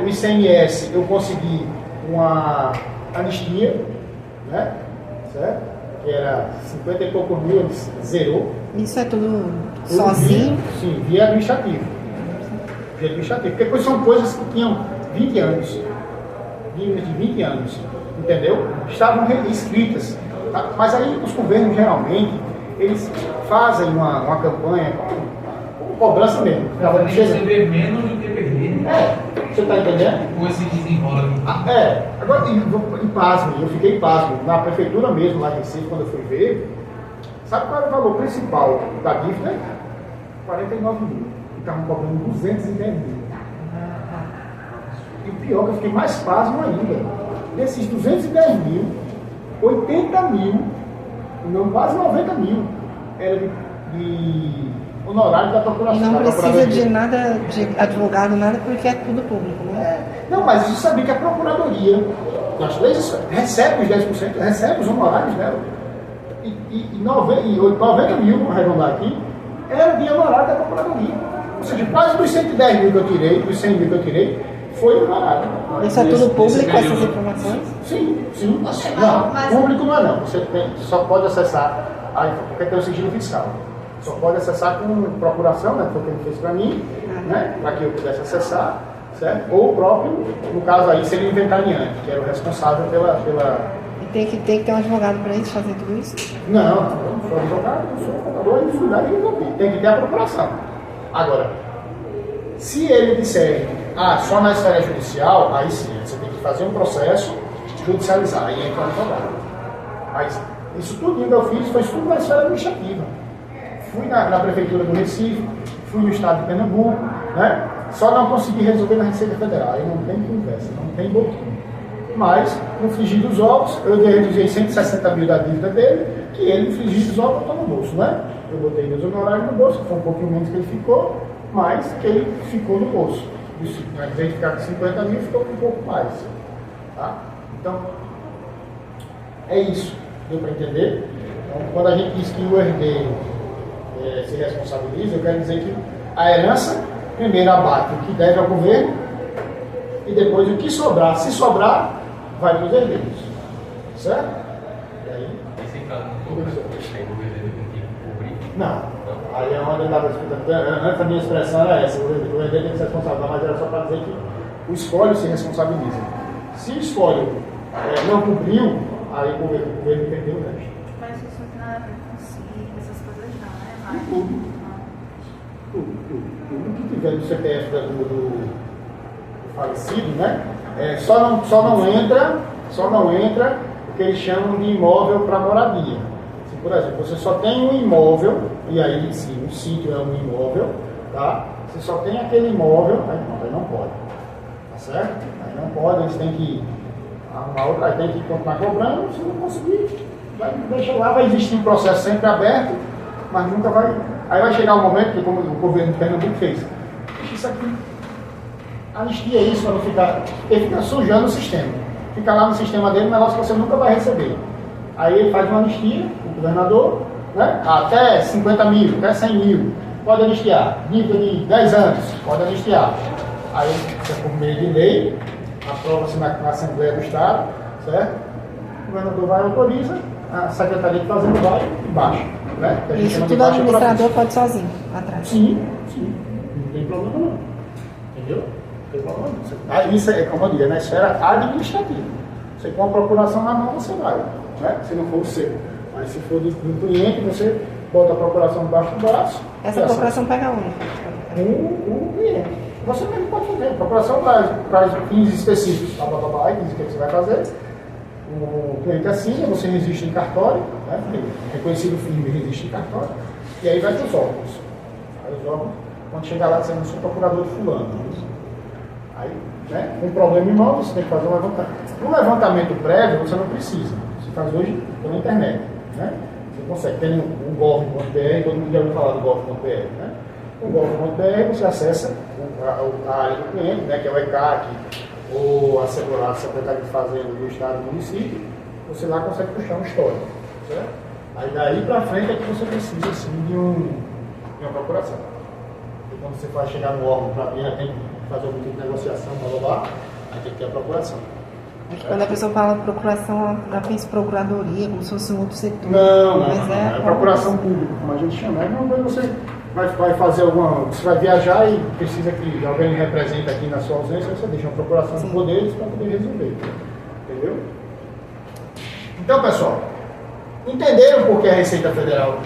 O ICMS, eu consegui uma anistia, né? Certo? Que era 50 e poucos mil, eles zerou. Isso é tudo sozinho? Sim, via administrativo. Via administrativo. Porque são coisas que tinham 20 anos. Dívidas de 20 anos. Entendeu? Estavam escritas. Tá? Mas aí os governos geralmente, eles fazem uma campanha com cobrança mesmo. Para receber menos do que perder. Você está entendendo? Como se desenrola no Agora, e pasmo, eu fiquei pasmo. Na prefeitura mesmo, lá em Recife, quando eu fui ver, sabe qual era o valor principal da dívida? 49 mil. E estavam cobrando 210 mil. E o pior, que eu fiquei mais pasmo ainda. Desses 210 mil, 80 mil, não, quase 90 mil, era de honorário da procuração. E não precisa de nada, de advogado, nada, porque é tudo público, né? Não, mas isso sabia que a procuradoria, nas leis, recebe os 10%, recebe os honorários dela. E 90 mil, vamos arredondar aqui, era de honorário da procuradoria. Ou seja, quase dos 110 mil que eu tirei, dos 100 mil que eu tirei, foi honorário. Isso é tudo público, essas informações? Sim. Não, público não é não. Você só pode acessar, porque tem o sigilo fiscal. Só pode acessar com procuração, né? Foi o que ele fez para mim, né? Para que eu pudesse acessar, certo? Ou o próprio, no caso aí, seria o inventariante, que era o responsável pela... E tem que ter um advogado para isso, fazer tudo isso? Não, eu não sou advogado, eu sou contador e fui lá e resolvi. Tem que ter a procuração. Agora, se ele disser, só na esfera judicial, aí sim, você tem que fazer um processo, judicializar, aí entra o advogado. Mas isso tudo que eu fiz foi tudo na esfera administrativa. Fui na prefeitura do Recife, fui no estado de Pernambuco, né? Só não consegui resolver na Receita Federal. Aí não tem conversa, não tem boquinha. Mas, no frigir dos ovos, eu reduzir 160 mil da dívida dele, que ele, no frigir dos ovos, botou no bolso, né? Eu botei meus honorários no bolso, que foi um pouquinho menos que ele ficou, mas que ele ficou no bolso. Isso, ao invés de ficar com 50 mil, ficou com um pouco mais. Tá? Então, é isso. Deu para entender? Então, quando a gente diz que o herdeiro se responsabiliza, eu quero dizer que a herança primeiro abate o que deve ao governo e depois o que sobrar, se sobrar, vai para os herdeiros. Certo? E aí? Esse caso não cobra, aí o herdeiro tem que cobrir. Não. Aí é onde eu estava explicando. Antes a minha expressão era essa, o herdeiro tem que ser responsável, mas era só para dizer que o espólio se responsabiliza. Se o espólio não cumpriu, aí o governo perdeu o resto. Mas isso não tem nada a ver com essas coisas não, né? Tudo. O que tiver no CPF do falecido, né? Só não entra o que eles chamam de imóvel para moradia. Se, por exemplo, você só tem um imóvel, e aí sim, o sítio é um imóvel, tá? Você só tem aquele imóvel, aí não pode. Tá certo? Aí não pode, eles têm que arrumar outra, aí tem que continuar cobrando, se não conseguir, deixa lá, vai existir um processo sempre aberto, mas nunca vai. Aí vai chegar um momento que, como o governo de Pernambuco fez, deixa isso aqui, anistia isso para não ficar, ele fica sujando o sistema. Fica lá no sistema dele, um negócio que você nunca vai receber. Aí ele faz uma anistia, o governador, né? Até 50 mil, até 100 mil, pode anistiar. Dívida de 10 anos, pode anistiar. Aí, por meio de lei, aprova-se na Assembleia do Estado, certo? O governador vai e autoriza, a Secretaria de Fazenda vai e baixa. Né? Que a gente Isso chama de tudo o baixa administrador pode sozinho, atrás. Sim, sim. Não tem problema não. Entendeu? Não tem problema não. Isso é, como eu digo, é na esfera administrativa. Você com a procuração na mão, você vai. Né? Se não for o seu. Mas se for do cliente, você bota a procuração debaixo do braço. Essa procuração pega onde? O cliente. Você mesmo pode fazer. A procuração traz fins específicos. Aí diz o que você vai fazer. O cliente assina, você registra em cartório, né? Reconhecido firme registra em cartório, e aí vai para os órgãos. Aí os órgãos, quando chegar lá, dizendo, eu sou procurador de fulano. Aí, né, com problema em mão, você tem que fazer um levantamento. No levantamento prévio, você não precisa. Você faz hoje pela internet. Né? Você consegue. Tem o gov.br, todo mundo já ouviu falar do gov.br. Né? O gov.br, você acessa a área do cliente, né, que é o ECAC, ou a Secretaria de Fazenda do Estado do município, você lá consegue puxar um histórico. Certo? Aí daí para frente é que você precisa assim, de uma procuração. E quando você vai chegar no órgão para ver, tem que fazer algum tipo de negociação, blá, aí tem que ter a procuração. É que quando a pessoa fala procuração, ela já pensa procuradoria, como se fosse um outro setor. Não, Mas é procuração pública, como a gente chama. É uma coisa você vai fazer alguma. Você vai viajar e precisa que alguém represente aqui na sua ausência, você deixa uma procuração de poderes para poder resolver. Entendeu? Então, pessoal, entenderam por que a Receita Federal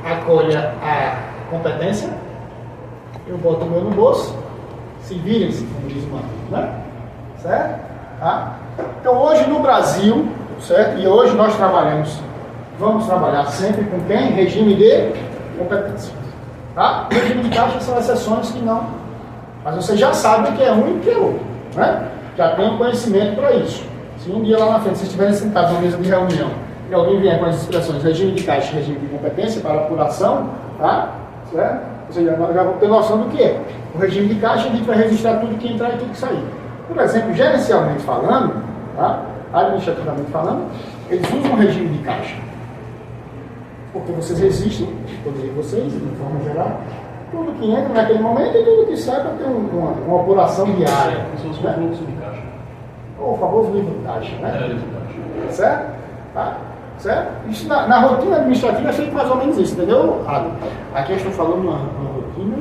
acolhe a competência? Eu boto o meu no bolso, se virem-se, como diz o Mano, né? Certo? Tá? Então, hoje no Brasil, certo? E hoje nós vamos trabalhar sempre com quem? Regime de competência. Tá? O regime de caixa são exceções que não. Mas você já sabe o que é um e o que é outro. Né? Já tem um conhecimento para isso. Se um dia lá na frente vocês estiverem sentados numa mesa de reunião e alguém vier com as expressões regime de caixa e regime de competência para apuração, tá? Certo? Vocês já vão ter noção do que é. O regime de caixa a gente vai registrar tudo que entrar e tudo que sair. Por exemplo, gerencialmente falando, tá? Administrativamente falando, eles usam o regime de caixa. Porque vocês existem, todos vocês, de forma geral, tudo que entra naquele momento e tudo que sai para ter uma apuração diária. Como se fosse um fluxo de caixa. O famoso livro de caixa, né? É, livro de caixa. Certo? Tá? Certo? Isso na rotina administrativa é feito mais ou menos isso, entendeu? Aqui eu estou falando uma rotina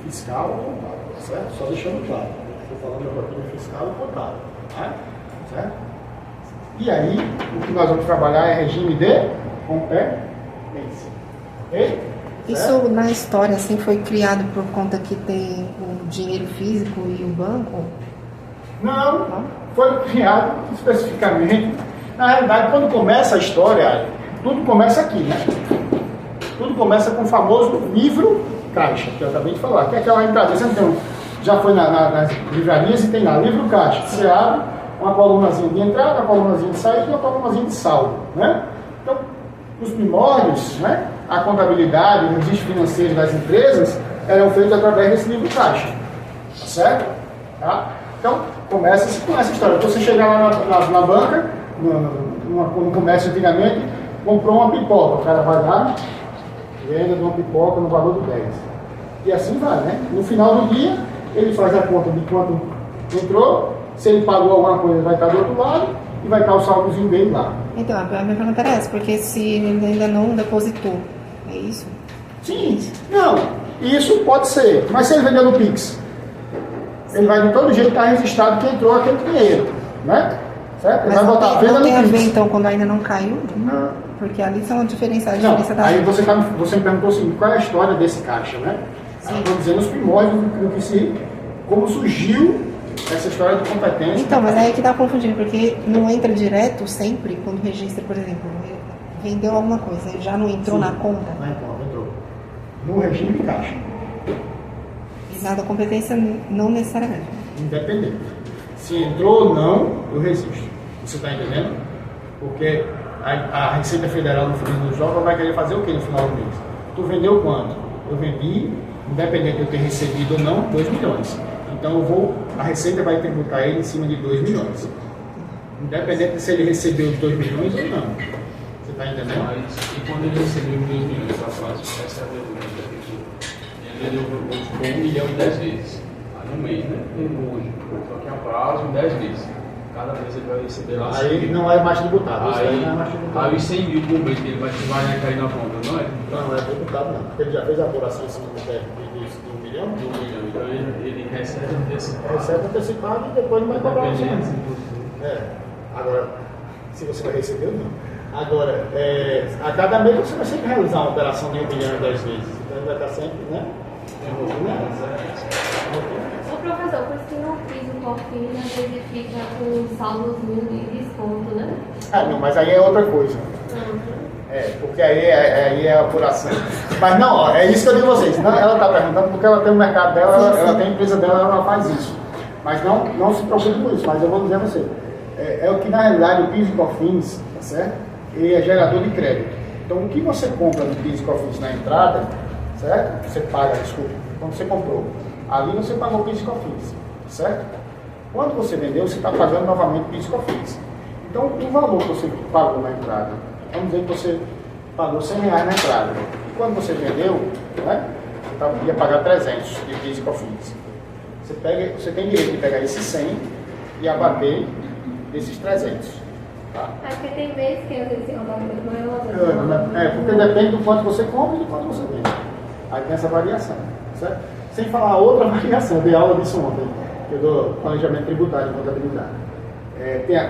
fiscal e contábil, certo? Só deixando claro. Estou falando da rotina fiscal e contábil. Tá? Certo? E aí, o que nós vamos trabalhar é regime de competência. Ok? Isso na história assim foi criado por conta que tem o dinheiro físico e o banco? Não, foi criado especificamente. Na realidade, quando começa a história, tudo começa aqui, né? Tudo começa com o famoso livro caixa, que eu acabei de falar, que é aquela entrada. Então, já foi nas livrarias e tem lá, livro caixa. Você abre uma colunazinha de entrada, uma colunazinha de saída e uma colunazinha de saldo, né? Então, os primórdios, né? A contabilidade, o registro financeiro das empresas eram feitos através desse livro caixa. Tá certo? Tá? Então, começa com essa história. Então, você chegar lá na banca, no comércio antigamente, comprou uma pipoca. O cara vai lá, venda de uma pipoca no valor do 10. E assim vai, né? No final do dia, ele faz a conta de quanto entrou, se ele pagou alguma coisa, vai estar do outro lado e vai estar o saldozinho dele lá. Então, a minha pergunta era essa, porque se ele ainda não depositou, é isso? Sim, não, isso pode ser, mas se ele vendeu no Pix, ele vai de todo jeito estar registrado que entrou aquele dinheiro, né? Certo? Ele Mas vai botar a venda não tem a no ver, Pix. então, quando ainda não caiu? Não. Porque ali são a diferença Não, da... aí você me perguntou assim, qual é a história desse caixa, né? Aí eu estou dizendo os primórdios como surgiu essa história de competência. Então, mas aí que tá confundindo, porque não entra direto sempre quando registra, por exemplo, vendeu alguma coisa, já não entrou Sim. na conta. Na conta, entrou. No regime de caixa. E nada competência não necessariamente. Independente. Se entrou ou não, eu resisto. Você está entendendo? Porque a Receita Federal no final do jogo vai querer fazer o que no final do mês? Tu vendeu quanto? Eu vendi, independente de eu ter recebido ou não, 2 milhões. Então a Receita vai tributar ele em cima de 2 milhões. Independente de se ele recebeu os 2 milhões ou não. Você está entendendo? Mas, e quando ele recebeu os 2 milhões para próxima, essa é a pergunta da pessoa. Ele vendeu 1 milhão em 10 vezes. Aí no mês, né? Hoje. Só que a prazo em 10 vezes. cada mês ele vai receber lá. Aí não é mais tributado. Isso Aí, não é mais tributado. aí os 100 mil por mês que ele vai cair na conta, não é? Não é tributado não. Porque ele já fez a apuração em cima do teto de 1 milhão. De 1 milhão. Então ele recebe antecipado. Recebe antecipado e depois não vai cobrar você. Dependendo se Agora, se você vai receber ou não. Agora, a cada mês você vai sempre realizar uma operação de 1 milhão e 10 vezes. Então ele vai estar sempre, né? Ô professor, por isso que não fiz o cofrinho, às vezes ele fica com saldozinho de desconto, né? Ah, não, mas aí é outra coisa. Porque aí é a apuração. Mas não, ó, é isso que eu digo a vocês. Não, ela está perguntando porque ela tem o mercado dela, ela tem a empresa dela, ela faz isso. Mas não se preocupe com isso, mas eu vou dizer a você. É o que na realidade o PIS e COFINS, tá certo? Ele é gerador de crédito. Então o que você compra no PIS e COFINS na entrada, certo? Você paga, desculpa, quando você comprou. Ali você pagou PIS e COFINS, certo? Quando você vendeu, você está pagando novamente PIS e COFINS. Então o valor que você pagou na entrada, vamos dizer que você pagou R$100 na entrada. E quando você vendeu, né, você ia pagar 300 de PIS e COFINS. Você tem direito de pegar esses 100 e abater desses 300. Tá? Acho que tem mês que às vezes você compra muito maior. Porque depende do quanto você compra e do quanto você vende. Aí tem essa variação, certo? Sem falar outra variação, eu dei aula disso ontem, que eu dou planejamento tributário e contabilidade.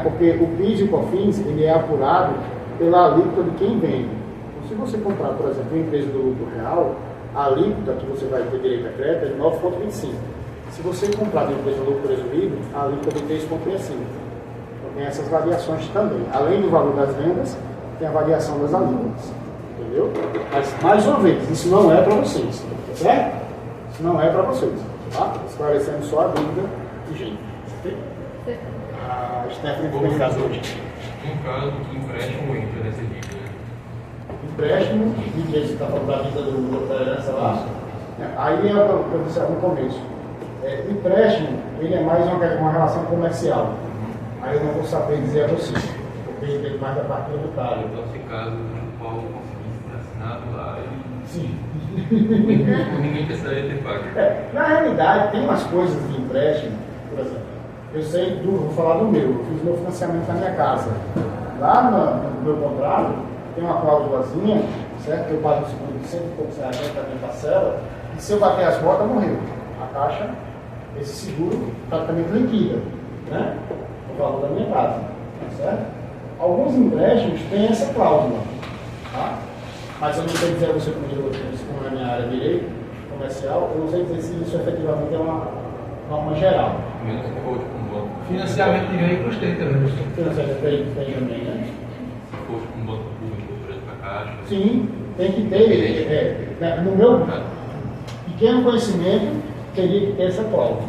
Porque o PIS e o COFINS, ele é apurado pela alíquota de quem vende. Então, se você comprar, por exemplo, uma empresa do lucro real, a alíquota que você vai ter direito a crédito é de 9,25. Se você comprar de uma empresa do lucro preço livre, a alíquota é de 3,35. Então tem essas variações também. Além do valor das vendas, tem a variação das alíquotas. Entendeu? Mas, mais uma vez, isso não é para vocês. Certo? Isso não é para vocês. Tá? Esclarecendo só a dúvida de gente. A Stephanie Como tem caso, hoje. no caso que empréstimo entra nessa dívida. Empréstimo, e que você está falando da vida da herança lá. Aí é o que eu disse no começo. Empréstimo, ele é mais uma relação comercial. Aí eu não vou saber dizer a você, porque ele tem mais da parte tributária. Então, se caso o Paulo conseguisse ter assinado lá, Sim. ninguém precisaria ter pago. Na realidade, tem umas coisas de empréstimo, por exemplo. Eu sei, vou falar do meu, eu fiz meu financiamento na minha casa. Lá no meu contrato, tem uma cláusulazinha, certo? Eu pago o seguro de 100 e poucos reais para minha parcela, e se eu bater as botas, morreu. A Caixa, esse seguro, praticamente liquida, né? O valor da minha casa, certo? Alguns empréstimos têm essa cláusula, tá? Mas eu não sei dizer a você como na minha área de direito comercial, eu não sei dizer se isso efetivamente é uma norma geral. Menos que for com banco. Financiamento de veículos tem também. Financiamento tem também, né? Se for com banco público, por exemplo, a Caixa. Sim, tem que ter. No meu pequeno conhecimento, teria que ter essa cláusula.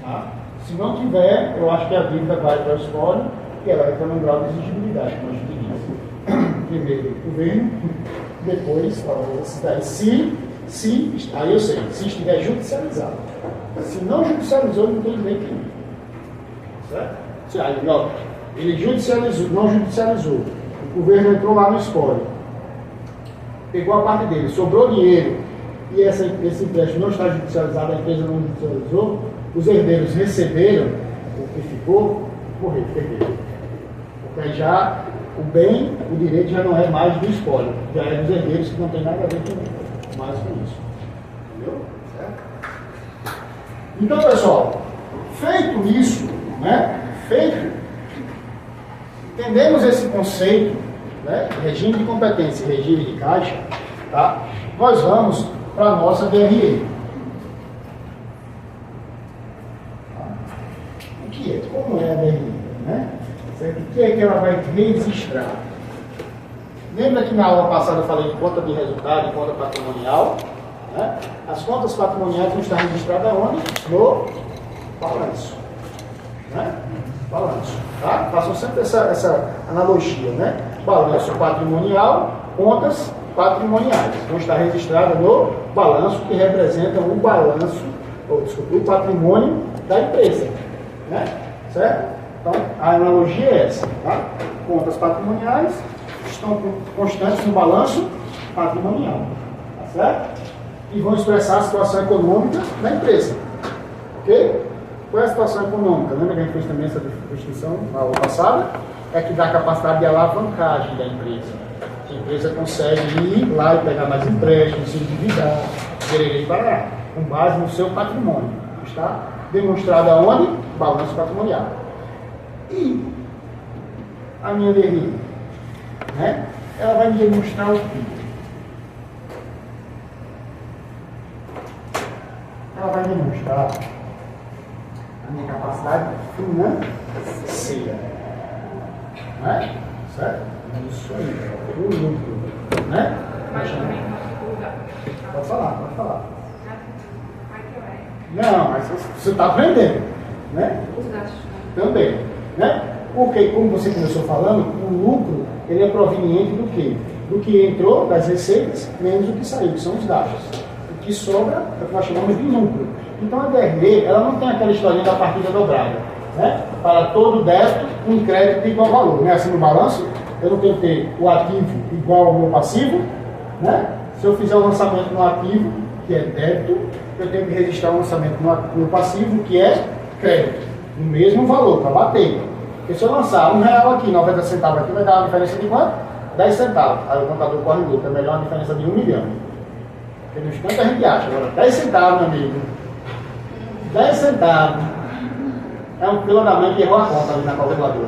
Tá? Se não tiver, eu acho que a dívida vai para a escola e ela vai ter um grau de exigibilidade, como a gente diz. Primeiro o governo, depois a necessidade. Aí eu sei, se estiver judicializado. Se não judicializou, não tem direito nenhum. Certo? Aí, ó, ele judicializou, não judicializou. O governo entrou lá no espólio, pegou a parte dele, sobrou dinheiro e esse empréstimo não está judicializado, a empresa não judicializou, os herdeiros receberam o que ficou, morreram, perderam. Porque aí já o bem, o direito já não é mais do espólio, já é dos herdeiros que não tem nada a ver mais com isso. Entendeu? Certo? Então, pessoal, feito isso, né? Entendemos esse conceito, né? Regime de competência e regime de caixa, tá? Nós vamos para a nossa DRE. O que é? Como é a DRE? Né? O que é que ela vai registrar? Lembra que na aula passada eu falei de conta de resultado e conta patrimonial? Né? As contas patrimoniais vão estar registradas onde? No balanço. Né? Balanço. Tá? Façam sempre essa analogia. Né? Balanço patrimonial, contas patrimoniais. Vão estar registradas no balanço, que representa o balanço, o patrimônio da empresa. Né? Certo? Então, a analogia é essa. Tá? Contas patrimoniais estão constantes no balanço patrimonial. Tá certo? E vão expressar a situação econômica da empresa. Ok? Qual é a situação econômica? Lembra que a gente fez também essa distinção na aula passada? É que dá a capacidade de alavancagem da empresa. A empresa consegue ir lá e pegar mais empréstimos, se endividar, querer parar, com base no seu patrimônio. Está demonstrado aonde? Balanço patrimonial. E a minha DRE, né? Ela vai me demonstrar o quê? Ela vai demonstrar a minha capacidade financeira. Né? Certo? Isso aí. O lucro. Né? Pode falar, pode falar. Não, mas você está aprendendo. Né? Os gastos. Também. Né? Porque, como você começou falando, o lucro ele é proveniente do quê? Do que entrou das receitas menos o que saiu, que são os gastos. O que sobra é o que nós chamamos de lucro. Então a DRE, ela não tem aquela historinha da partida dobrada. Né? Para todo débito, um crédito de igual valor. Né? Assim no balanço, eu não tenho que ter o ativo igual ao meu passivo. Né? Se eu fizer o lançamento no ativo, que é débito, eu tenho que registrar o lançamento no passivo, que é crédito. O mesmo valor, para bater. Porque se eu lançar R$1 aqui, 90 centavos aqui, vai dar uma diferença de quanto? 10 centavos. Aí o contador corre o lucro. É melhor uma diferença de 1 milhão. Porque no instante a gente acha. Agora, 10 centavos, meu amigo. 10 centavos. É um filho da mãe que errou a conta ali na calculadora.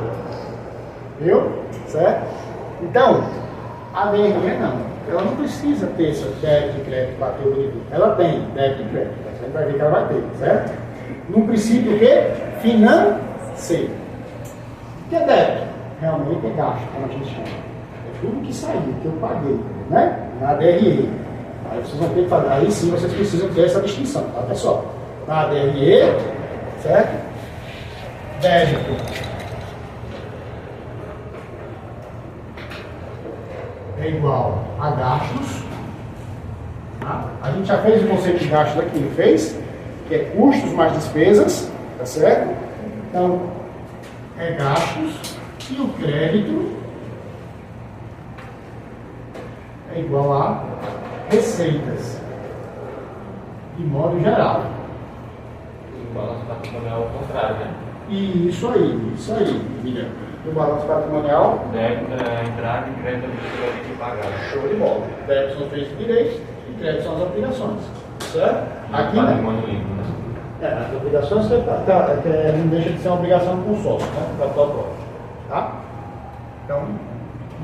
Viu? Certo? Então, a DRE não. Ela não precisa ter esse débito e crédito bater o bonito. Ela tem débito e crédito. A gente vai ver que ela vai ter, certo? Num princípio o quê? Financeiro. O que é débito? Realmente é gasto, como a gente chama. É tudo que saiu, que eu paguei, né? Na DRE. Aí vocês vão ter que fazer. Aí sim vocês precisam ter essa distinção, tá pessoal? Na DRE, certo? Débito é igual a gastos. Tá? A gente já fez o conceito de gastos aqui, não fez? Que é custos mais despesas, tá certo? Então, é gastos e o crédito é igual a receitas, de modo geral. O balanço patrimonial é o contrário, né? E isso aí, Guilherme. O balanço patrimonial, Débito é a entrada e crédito é o que vai ter que pagar. show de bola. Débito são os feitos direitos e crédito são as obrigações, certo? Aqui, né? Patrimônio líquido, né? As obrigações que não deixa de ser uma obrigação do consórcio, né? Capital próprio. Tá? Então,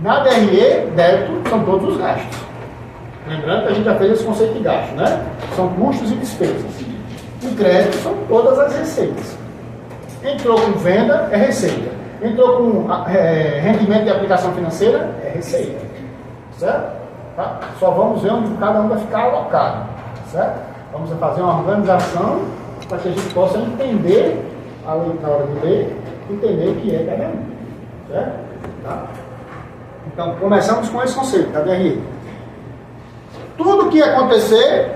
na DRE, débito são todos os gastos. Lembrando que a gente já fez esse conceito de gasto, né? São custos e despesas. O crédito são todas as receitas. Entrou com venda, é receita. Entrou com rendimento de aplicação financeira, é receita. Certo? Tá? Só vamos ver onde cada um vai ficar alocado. Certo? Vamos fazer uma organização para que a gente possa entender, na hora de ler, entender o que é cada um. Certo? Tá? Então, começamos com esse conceito da DRE. Tudo que acontecer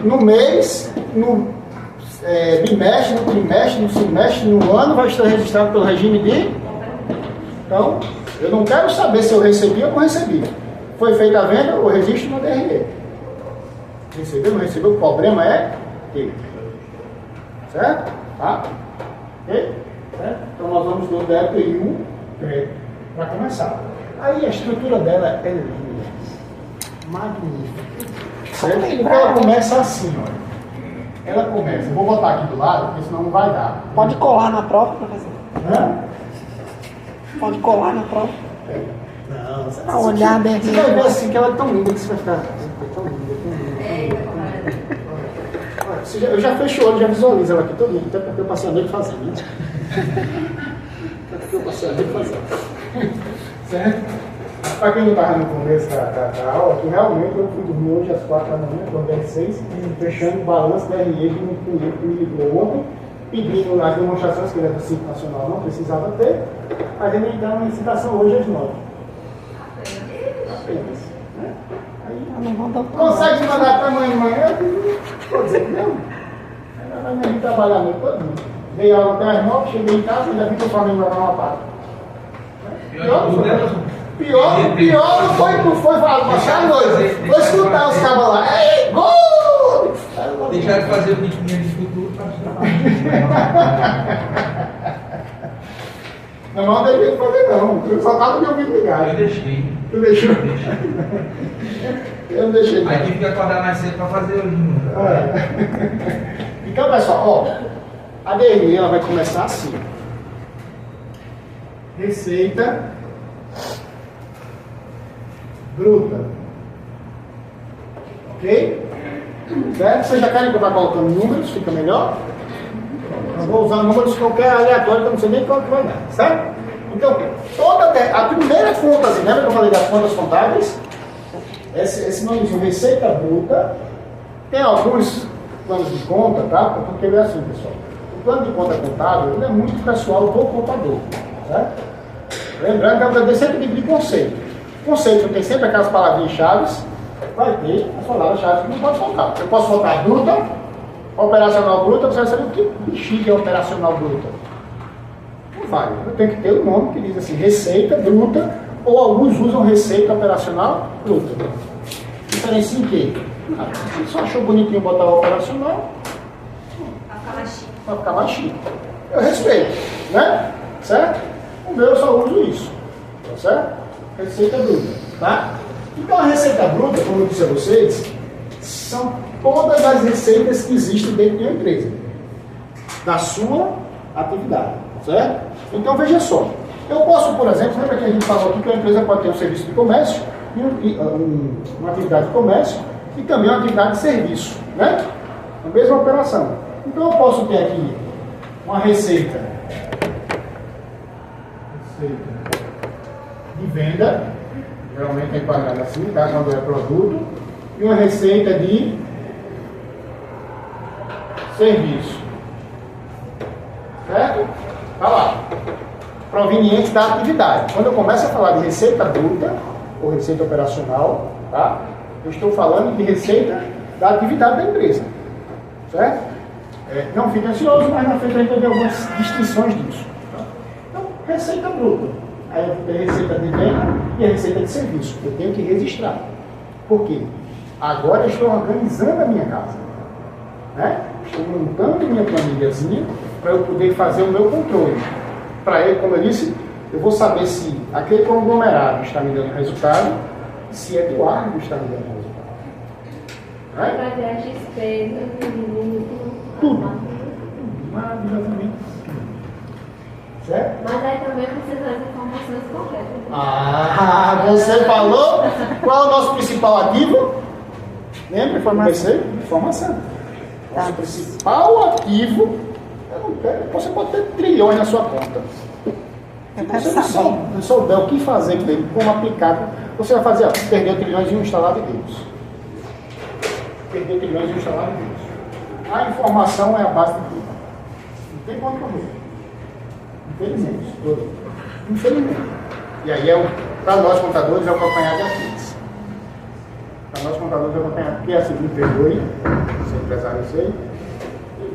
no mês, no bimestre, no trimestre, no semestre, no ano, vai estar registrado pelo regime de... Então, eu não quero saber se eu recebi ou não recebi. Foi feita a venda, eu registro no DRE. Recebeu ou não recebeu, o problema é ele. Certo? Tá? Ok? Certo? Então nós vamos ter o débito e o crédito para começar. Aí a estrutura dela é linda. Magnífica. Certo? Então ela começa assim, olha. Ela começa, eu vou botar aqui do lado, porque senão não vai dar. Pode colar na prova, professor? Hã? Pode colar na prova. Não, você Pra olhar a DRE. Você vai ver assim que ela é tão linda que você vai ficar. Tão linda, tão linda. Olha, eu já fecho o olho, já visualizo ela aqui toda, até porque eu passei a noite fazendo, né? Até porque eu passei a noite fazendo. Certo? Para quem não estava no começo da aula, que realmente eu fui dormir hoje às 4 da manhã, acordei às 6, fechando o balanço da RE de um cliente que me ligou ontem, pedindo as demonstrações que ele é do Simples Nacional não precisava ter, mas ele me dá uma licitação hoje às 9. Apenas. Né? Aí, consegue mandar para amanhã de manhã? Vou dizer que não. Ela vai me trabalhar a noite toda. Dei aula até às 9, cheguei em casa e ainda vi que o Flamengo vai dar uma parte. Pior não foi falar, passar a noite. Vou escutar os cabos lá. Ei, gol! Deixar de fazer o dinheiro de futuro para Não devia fazer não. Eu só estava me ouvindo ligar. Eu deixei. Tu deixou? Eu deixei. Eu não deixei. Aí tive que acordar mais cedo para fazer o livro. Então, pessoal, ó, a DRE ela vai começar assim. Receita bruta. Ok? Certo? Vocês já querem que eu vá colocando números? Fica melhor? Eu vou usar números qualquer aleatório, que eu não sei nem qual que vai dar. Certo? Então, a primeira conta, lembra que eu falei das contas contábeis? Esse nomezinho, receita bruta, tem alguns planos de conta, tá? Porque é assim, pessoal. O plano de conta contábil ele é muito pessoal do contador, certo? Lembrando que eu vou ter sempre tipo de conceito. Conceito tem sempre aquelas palavrinhas-chave, vai ter as palavras-chave que não pode faltar. Eu posso faltar bruta, operacional bruta, você vai saber o que bexiga é operacional bruta. Não vai. Eu tenho que ter um nome que diz assim, receita bruta, ou alguns usam receita operacional bruta. Diferencia em quê? Você só achou bonitinho botar o operacional, vai ficar mais chique. Eu respeito, né? Certo? O meu eu só uso isso. Tá certo? Receita bruta, tá? Então a receita bruta, como eu disse a vocês, são todas as receitas que existem dentro de uma empresa, da sua atividade, certo? Então veja só, eu posso, por exemplo, lembra que a gente falou aqui que a empresa pode ter um serviço de comércio, uma atividade de comércio e também uma atividade de serviço, né? A mesma operação. Então eu posso ter aqui uma receita de venda, geralmente é pagada assim, tá? Quando é produto, e uma receita de serviço. Certo? Tá lá. Proveniente da atividade. Quando eu começo a falar de receita bruta ou receita operacional, tá? Eu estou falando de receita da atividade da empresa. Certo? Não fique ansioso, mas na frente a gente vai ver algumas distinções disso. Tá? Então, receita bruta. Aí eu tenho a receita de venda e a receita de serviço. Eu tenho que registrar. Por quê? Agora eu estou organizando a minha casa. Né? Estou montando minha planilhazinha para eu poder fazer o meu controle. Para ele, como eu disse, eu vou saber se aquele conglomerado está me dando resultado e se Eduardo está me dando resultado. Né? Vai ver as despesas, Tudo. Maravilhosamente. Certo? Mas aí também precisa das informações corretas. Ah, você falou? Qual é o nosso principal ativo? Lembra? Informação. Informação. Nosso principal ativo, você pode ter trilhões na sua conta. Eu Se quero você saber. não souber o que fazer com ele, como aplicar, você vai fazer, perder trilhões em um estalar de dedos. Perder trilhões em um estalar de dedos. A informação é a base de tudo. Não tem como correr. Infelizmente. E aí, para nós contadores, é o calcanhar de Aquiles. Para nós contadores, é o calcanhar, porque assim, me perdoe, ser empresário eu sei,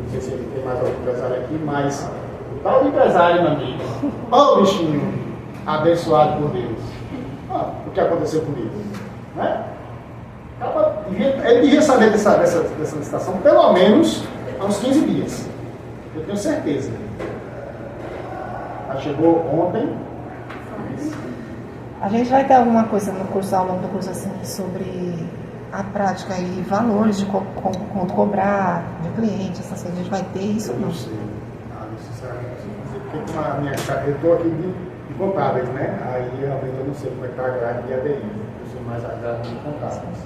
não sei se tem mais algum empresário aqui, mas o tal de empresário, meu amigo, ó bichinho, abençoado por Deus. O que aconteceu comigo? Né? Ele devia saber dessa licitação pelo menos há uns 15 dias. Eu tenho certeza. Ela chegou ontem. A gente vai ter alguma coisa no curso, ao longo do curso, assim, sobre a prática e valores de quanto cobrar de cliente, essas coisas. A gente vai ter isso? Eu não sei. Sinceramente, não sei. Porque eu estou aqui de contábeis, né? Aí realmente eu não sei como é que está a grade de ADI. Eu sei mais a grade de contábeis.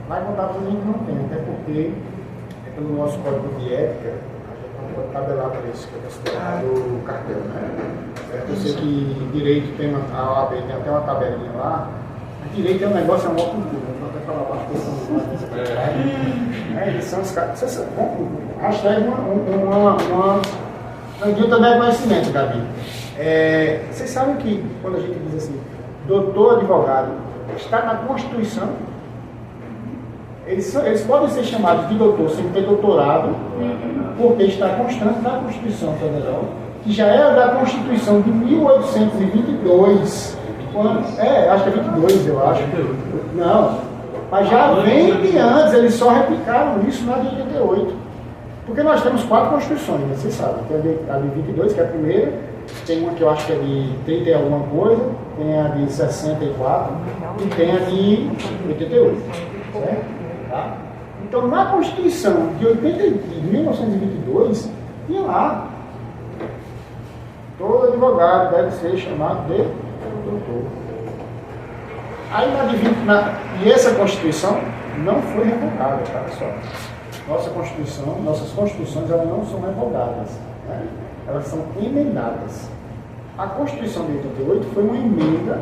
Mas contábeis a gente não tem, até porque pelo nosso código de ética, a gente não pode tabelar para isso, que é considerado o cartel, né? Eu sei que direito tem a OAB, tem até uma tabelinha lá. Direito é um negócio, é uma cultura. Não vou até falar bastante. Eles são os caras. Hashtag Andinho também é conhecimento, Gabi. Vocês sabem que quando a gente diz assim, doutor advogado, está na Constituição. Eles podem ser chamados de doutor sem ter doutorado, porque está constante na Constituição Federal, que já é da Constituição de 1822. Acho que é 22, eu acho. Não, Mas já vem de antes, eles só replicaram isso na de 88. Porque nós temos 4 constituições, né? Vocês sabem. Tem a de 22, que é a primeira, tem uma que eu acho que é de 30 e alguma coisa, tem a de 64 e tem a de 88. Certo? Tá? Então, na Constituição de 1922, tinha lá, todo advogado deve ser chamado de doutor. Aí e essa Constituição não foi revogada, tá, pessoal? Nossas constituições, elas não são revogadas, né? Elas são emendadas. A Constituição de 88 foi uma emenda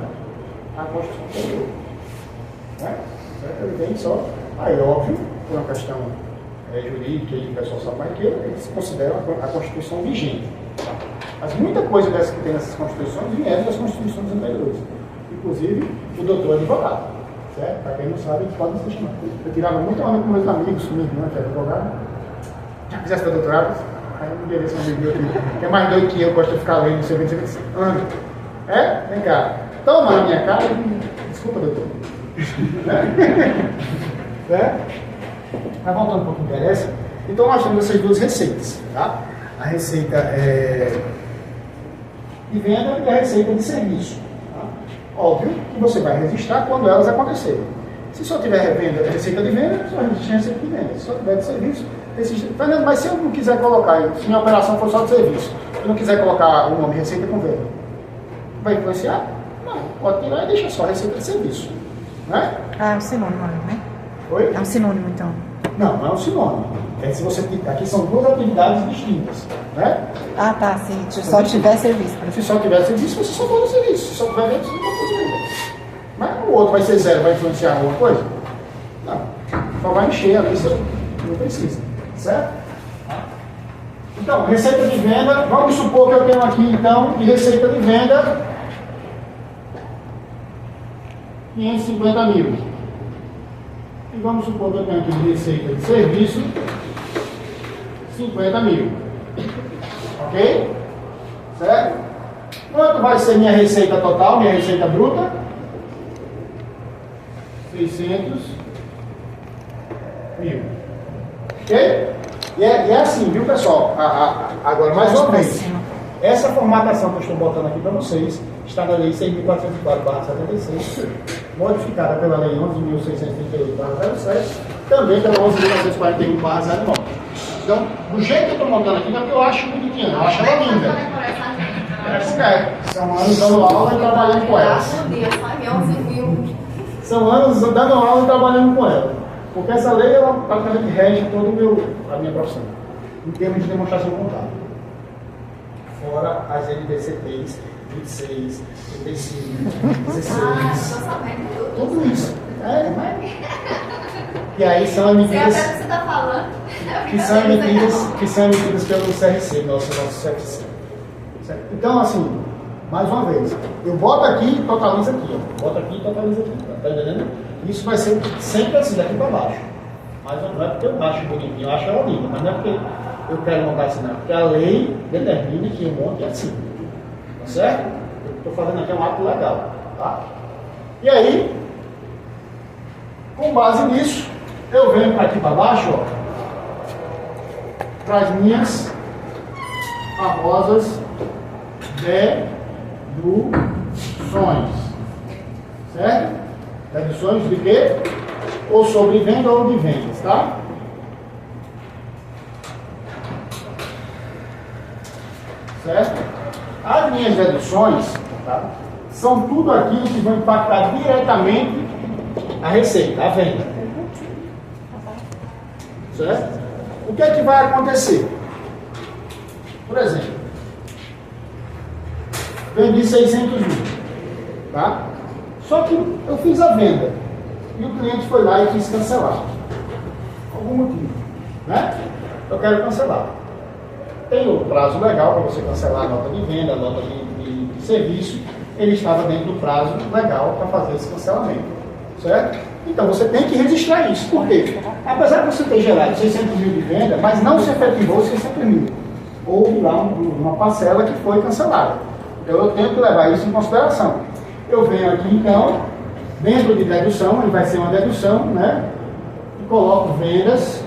à Constituição anterior, né? Certo? Ele vem só, aí óbvio, por uma questão jurídica e o pessoal sabe mais que eles consideram a Constituição vigente. Tá? Mas muita coisa dessa que tem nessas Constituições vieram das Constituições anteriores. Inclusive, o doutor advogado, certo? Para quem não sabe, eles podem ser chamados. Eu tirava muito onda com meus amigos, minha irmã, que é advogado. Já fizesse meu doutorado? Aí eu não queria ser um amigo aqui. Que é mais doido que eu, gosto de ficar lendo, não sei o que, anda. É? Vem cá. Toma na minha cara. Desculpa, doutor. Certo? Mas voltando um pouco que interessa. Então, nós temos essas duas receitas, tá? A receita de venda e a receita de serviço. Óbvio que você vai registrar quando elas acontecerem. Se só tiver receita de venda, só registra receita de venda. Se só tiver de serviço, Fernando, mas se eu não quiser colocar, se minha operação for só de serviço, eu não quiser colocar o nome receita com venda, vai influenciar? Não, pode tirar e deixa só receita de serviço. Né? Ah, é um sinônimo, né? Oi? É um sinônimo, então. Não, não é um sinônimo. Se você, aqui são duas atividades distintas. Né? Ah, tá, sim. Se só tiver serviço. Se só tiver serviço, você só pode serviço. Se só tiver venda, você não pode fazer venda. Mas o outro vai ser zero, vai influenciar alguma coisa? Não. Só vai encher a lista, não precisa. Certo? Então, receita de venda, vamos supor que eu tenho aqui, então, de receita de venda, 550 mil. E vamos supor que eu tenho aqui de receita de serviço, 50 mil. Ok? Certo? Quanto vai ser minha receita total, minha receita bruta? 600 mil. Ok? E é assim, viu, pessoal? Agora, mais uma vez, essa formatação que eu estou botando aqui para vocês está na Lei 6.404/76, modificada pela Lei 11.638/07, também pela 11.941/09. Então, do jeito que eu estou montando aqui, não é porque eu acho bonitinha, eu acho ela linda. São anos dando aula e trabalhando com ela. São anos dando aula e trabalhando com ela. Porque essa lei, ela praticamente rege toda a minha profissão, em termos de demonstração contábil. Fora as NDCTs, 26, 35, 16, tudo isso. E aí são emitidas, Você está falando? que são emitidas pelo CRC, nosso CFC. Certo? Então, assim, mais uma vez, eu boto aqui e totalizo aqui, ó. Boto aqui e totalizo aqui, tá entendendo? Isso vai ser sempre assim, daqui para baixo. Mas não é porque eu acho bonitinho, eu acho ela linda, mas não é porque eu quero montar assim, não. Porque a lei determina que o monte é assim. Tá certo? Eu estou fazendo aqui um ato legal, tá? E aí, com base nisso, eu venho para aqui para baixo, ó, para as minhas famosas deduções. Certo? Deduções de quê? Ou sobre venda ou de vendas, tá? Certo? As minhas deduções, tá, são tudo aquilo que vai impactar diretamente a receita, a venda. Certo? O que é que vai acontecer? Por exemplo, vendi 600 mil, tá? Só que eu fiz a venda e o cliente foi lá e quis cancelar. Algum motivo, né? Eu quero cancelar. Tem o prazo legal para você cancelar a nota de venda, a nota de serviço. Ele estava dentro do prazo legal para fazer esse cancelamento, certo? Então você tem que registrar isso. Por quê? Apesar de você ter gerado 600 mil de venda, mas não se efetivou 600 mil. Houve lá uma parcela que foi cancelada. Então eu tenho que levar isso em consideração. Eu venho aqui então, Dentro de dedução, ele vai ser uma dedução, né? E coloco vendas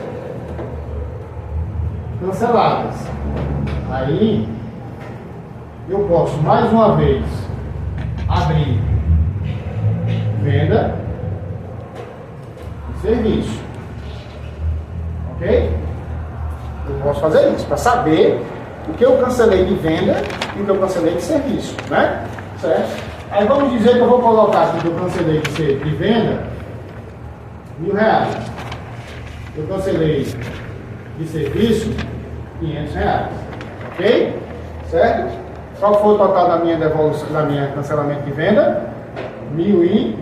canceladas. Aí eu posso mais uma vez abrir venda e serviço. Ok? Eu posso fazer isso para saber o que eu cancelei de venda e o que eu cancelei de serviço, né? Certo? Aí vamos dizer que eu vou colocar aqui que eu cancelei de venda R$1.000. Eu cancelei de serviço R$500. Ok? Certo? Qual foi o total da minha devolução, da minha cancelamento de venda? 1.000 e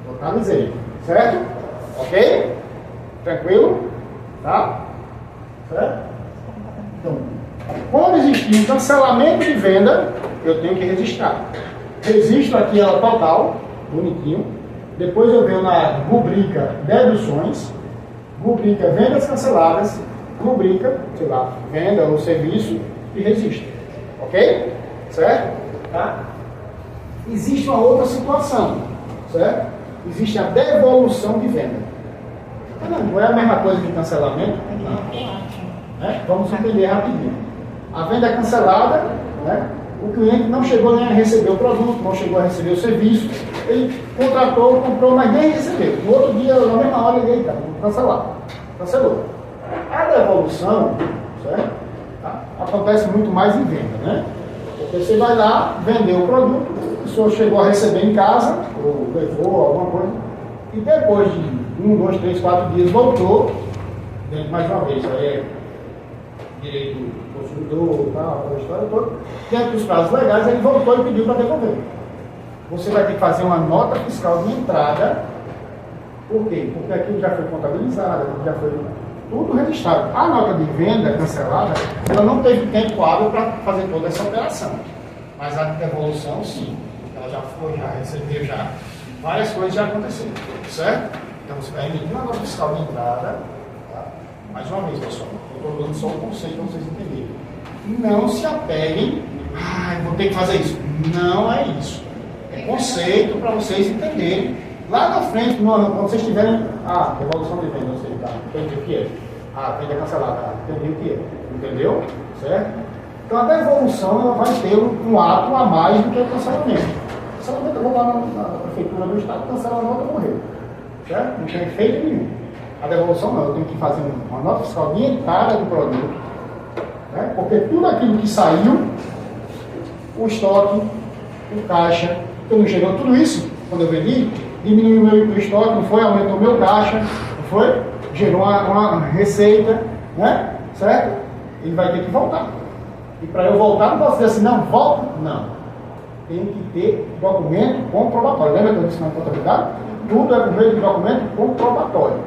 totalizei. Certo? Ok? Tranquilo? Tá? Certo? Então, quando existir um cancelamento de venda, eu tenho que registrar. Registro aqui ela total, bonitinho. Depois eu venho na rubrica deduções, rubrica vendas canceladas, rubrica, sei lá, venda ou serviço e registro. Ok? Certo? Tá? Existe uma outra situação, certo? Existe a devolução de venda. Não é a mesma coisa que cancelamento? Não. Né? Vamos entender rapidinho. A venda é cancelada, né? O cliente não chegou nem a receber o produto, não chegou a receber o serviço, ele contratou, comprou, mas nem recebeu. No outro dia, na mesma hora, ele cancelou. A devolução, certo? Tá? Acontece muito mais em venda, né? Porque você vai lá, vendeu o produto, a pessoa chegou a receber em casa, ou levou alguma coisa, e depois de 1, 2, 3, 4 dias voltou, dentro mais uma vez, aí é direito do consumidor, tal, a história toda, dentro dos prazos legais, ele voltou e pediu para devolver. Você vai ter que fazer uma nota fiscal de entrada. Por quê? Porque aquilo já foi contabilizado, aquilo já foi tudo registrado. A nota de venda cancelada, ela não teve tempo hábil para fazer toda essa operação. Mas a devolução, sim. Ela já foi, já recebeu, já. Várias coisas já aconteceram, certo? Então você vai emitir uma nota fiscal de entrada. Tá? Mais uma vez, pessoal, eu estou dando só o conceito para vocês entenderem. Não se apeguem, vou ter que fazer isso. Não é isso. É conceito para vocês entenderem. Lá na frente, quando vocês tiverem devolução de venda, você entendi o que é. Venda cancelada, entendi o que é. Entendeu? Certo? Então a devolução ela vai ter um ato a mais do que o cancelamento. O cancelamento eu vou lá na prefeitura do estado, cancela a nota e morreu. Certo? Não tem efeito nenhum. A devolução não, eu tenho que fazer uma nota fiscal de entrada do produto. Né? Porque tudo aquilo que saiu, o estoque, o caixa, que não chegou, tudo isso, quando eu vendi, diminuiu meu estoque, não foi? Aumentou meu caixa, não foi? Gerou uma receita, né? Certo? Ele vai ter que voltar. E para eu voltar, não posso dizer assim, não, volta? Não. Tem que ter documento comprobatório. Lembra que eu disse na contabilidade? Tudo é por meio de documento comprobatório.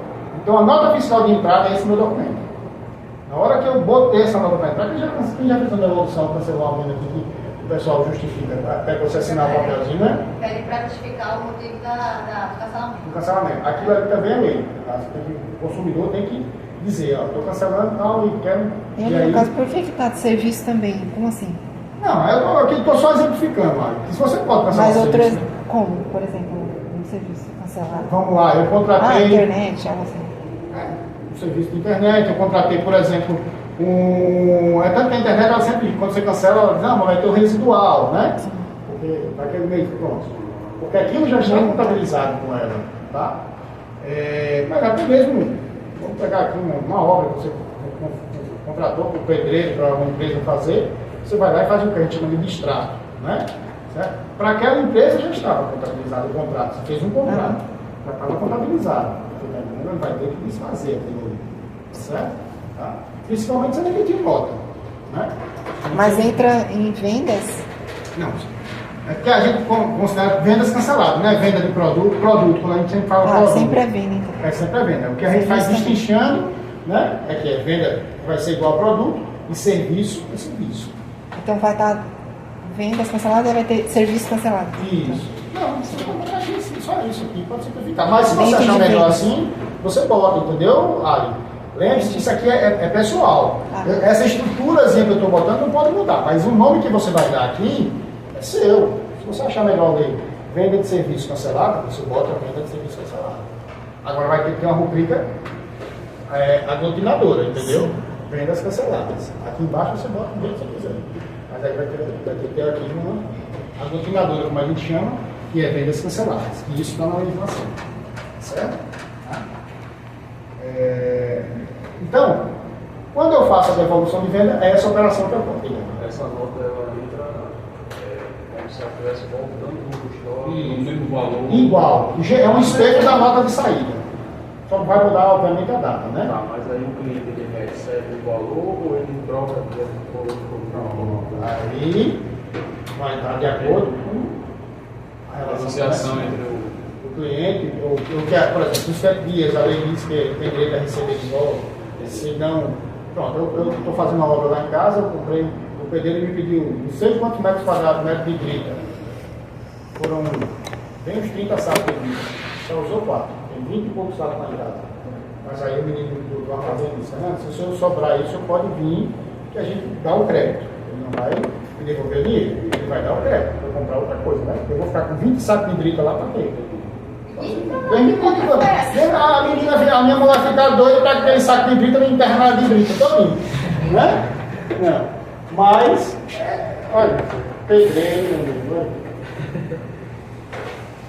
Então a nota fiscal de entrada é esse meu documento. Na hora que eu botei essa nota para entrar, quem já fez uma devolução, cancelou a venda aqui, o pessoal justifica, até que você assinar o papelzinho, né? Pede para justificar o motivo do cancelamento. Do cancelamento. Aquilo ali também é lei. Tá? O consumidor tem que dizer, estou cancelando tal e quero. E no caso, por que está de serviço também? Como assim? Não, eu aqui estou só exemplificando, Mário. Se você pode cancelar mas o outras, serviço. como? Por exemplo, um serviço cancelado. Vamos lá, eu contratei. Internet, algo assim. Um serviço de internet, eu contratei, por exemplo, é tanto que a internet, ela sempre, quando você cancela, ela diz, não, mas vai ter o residual, né? Porque daquele meio, pronto. Porque aquilo já está contabilizado com ela, tá? Mas até mesmo, vamos pegar aqui uma obra que você contratou para o pedreiro, para uma empresa fazer, você vai lá e faz o que a gente chama de distrato, né? Para aquela empresa já estava contabilizado o contrato, você fez um contrato, já estava contabilizado. Não vai ter que desfazer aquilo ali, certo? Tá? Principalmente se ele emitir nota, né? Mas entra em vendas? Não, é porque a gente considera vendas canceladas, não é venda de produto, quando a gente sempre fala produto. Sempre é venda, então. É sempre é venda. O que a gente faz distinção, né? É que venda vai ser igual a produto e serviço é serviço. Então vai estar vendas canceladas e vai ter serviço cancelado. Isso. Não, você pode botar só isso aqui, pode simplificar. Mas se você achar melhor assim, você bota, entendeu, Ali? Lembre-se que isso aqui é pessoal. Essa estruturazinha que eu estou botando não pode mudar, mas o nome que você vai dar aqui é seu. Se você achar melhor ler venda de serviço cancelada, você bota venda de serviço cancelada. Agora vai ter que ter uma rubrica aglutinadora, entendeu? Vendas canceladas. Aqui embaixo você bota o jeito que você quiser. Mas aí vai ter que ter aqui uma aglutinadora, como a gente chama, que é vendas canceladas. E isso está na legislação. Certo? Então, quando eu faço a devolução de venda, é essa operação que eu conto. Essa nota ela entra como se ela estivesse voltando no custódio, No mesmo valor. Igual. É um espelho da nota de saída. Só vai mudar, obviamente, a data, né? Tá, mas aí o cliente ele recebe o valor ou ele troca o valor? Aí vai estar de acordo com A negociação entre o cliente, ou que, por exemplo, nos 7 dias a lei diz que tem direito a receber de volta. Se não, pronto, eu estou fazendo uma obra lá em casa, eu comprei, o pedreiro me pediu não sei quantos metros quadrados, metros de grita. Foram bem uns 30 sacos de grita. Só usou 4, tem 20 e poucos sacos lá em casa. Mas aí o menino do armazém disse, se o senhor sobrar isso, o senhor pode vir que a gente dá o crédito. Ele não vai me devolver dinheiro, ele vai dar o crédito para comprar outra coisa, né? Eu vou ficar com 20 sacos de grita lá para quê? A minha mulher fica doida para aquele saco de brita me enterrar de brita todinho, né? Não. Mas, olha, pedreiro,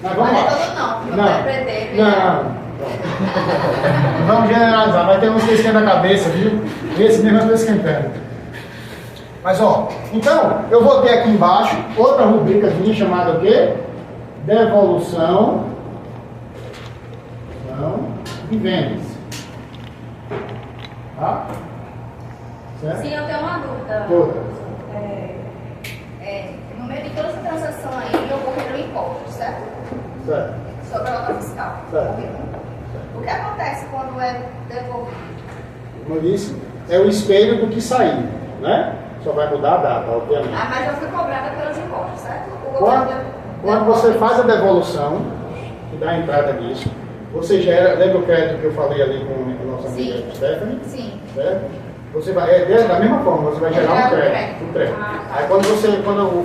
mas vamos Não é lá. todo não é pedreiro. Não. Vamos generalizar, vai ter uns que esquentam a cabeça, viu? Esse mesmo eu estou esquentando. Mas ó, então, eu vou ter aqui embaixo outra rubricazinha chamada o quê? Devolução de vendas. Tá? Certo? Sim, eu tenho uma dúvida. Todas. No meio de toda essa transação aí, ocorreram impostos, certo? Certo. Sobre a nota fiscal. Certo. O que acontece quando é devolvido? Como eu disse, é o espelho do que saiu, né? Só vai mudar a data, obviamente. Mas eu fui cobrada pelos impostos, certo? O governo Quando você faz a devolução, que dá a entrada nisso, você gera, lembra o crédito que eu falei ali com a nossa amiga Sim. Stephanie? Sim. Certo? Você vai, da mesma forma, você vai gerar um crédito. Aí quando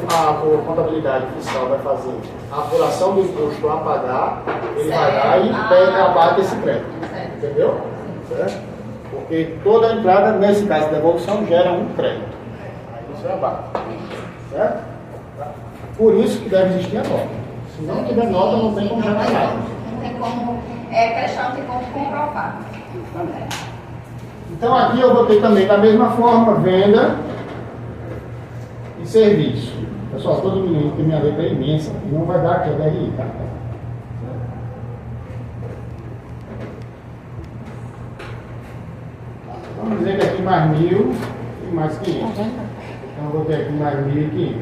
a contabilidade fiscal vai fazer a apuração do imposto a pagar, ele vai lá e pega, abate esse crédito. Certo. Entendeu? Certo? Porque toda entrada, nesse caso de devolução, gera um crédito. Aí você abate. Certo? Por isso que deve existir a nota. Se não tiver nota, não tem como gerar nada. Não tem como, questão, não tem como comprovar. Então aqui eu vou ter também da mesma forma venda e serviço. Pessoal, todo mundo porque minha letra é imensa e não vai dar aqui a DRI, tá? Vamos dizer que aqui mais 1.000 e mais 500. Então eu vou ter aqui mais 1.500.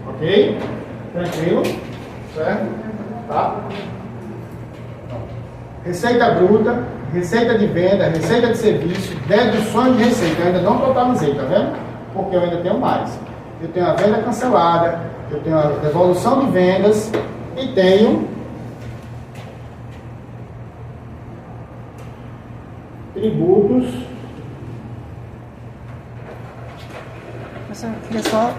Ok? Tranquilo? Certo? Tá? Receita bruta, receita de venda, receita de serviço, deduções de receita. Eu ainda não totalizei, tá vendo? Porque eu ainda tenho mais. Eu tenho a venda cancelada, eu tenho a devolução de vendas e tenho tributos. Eu queria só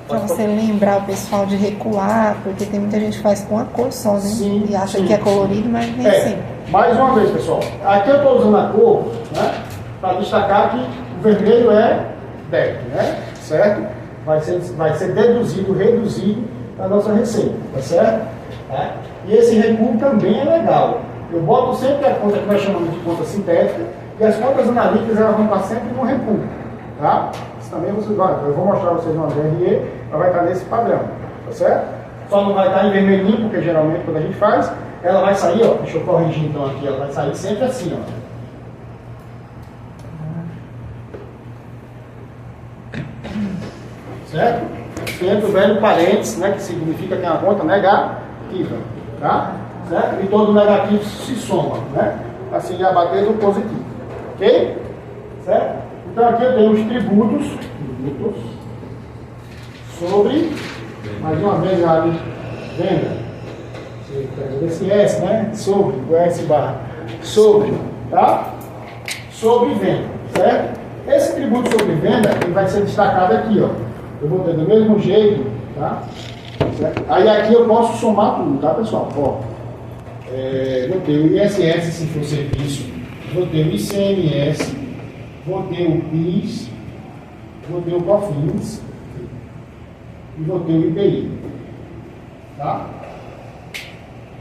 para você lembrar o pessoal de recuar, porque tem muita gente que faz com uma cor só, né? Sim, e acha sim. que é colorido, mas nem assim. Mais uma vez, pessoal. Aqui eu estou usando a cor, né, para destacar que o vermelho é débito, né? Certo? Vai ser deduzido, reduzido a nossa receita, tá certo? Tá? E esse recuo também é legal. Eu boto sempre a conta que nós chamamos de conta sintética e as contas analíticas elas vão estar sempre no recuo, tá? Isso também vocês vão, eu vou mostrar a vocês uma DRE, ela vai estar nesse padrão, tá certo? Só não vai estar em vermelhinho, porque geralmente quando a gente faz, ela vai sair, ó, deixa eu corrigir então aqui, ela vai sair sempre assim, ó. Certo? Sempre o velho parênteses, né, que significa que é uma conta negativa, tá? Certo? E todo negativo se soma, né? Assim, abater do positivo, ok? Certo? Então aqui eu tenho os tributos sobre, mais uma vez, a venda. Esse S, né? Sobre, o S barra. Sobre, tá? Sobre venda, certo? Esse tributo sobre venda, ele vai ser destacado aqui, ó. Eu vou ter do mesmo jeito, tá? Certo? Aí aqui eu posso somar tudo, tá, pessoal? Ó, vou ter o ISS se for serviço, vou ter o ICMS, vou ter o PIS, vou ter o COFINS e vou ter o IPI. Tá?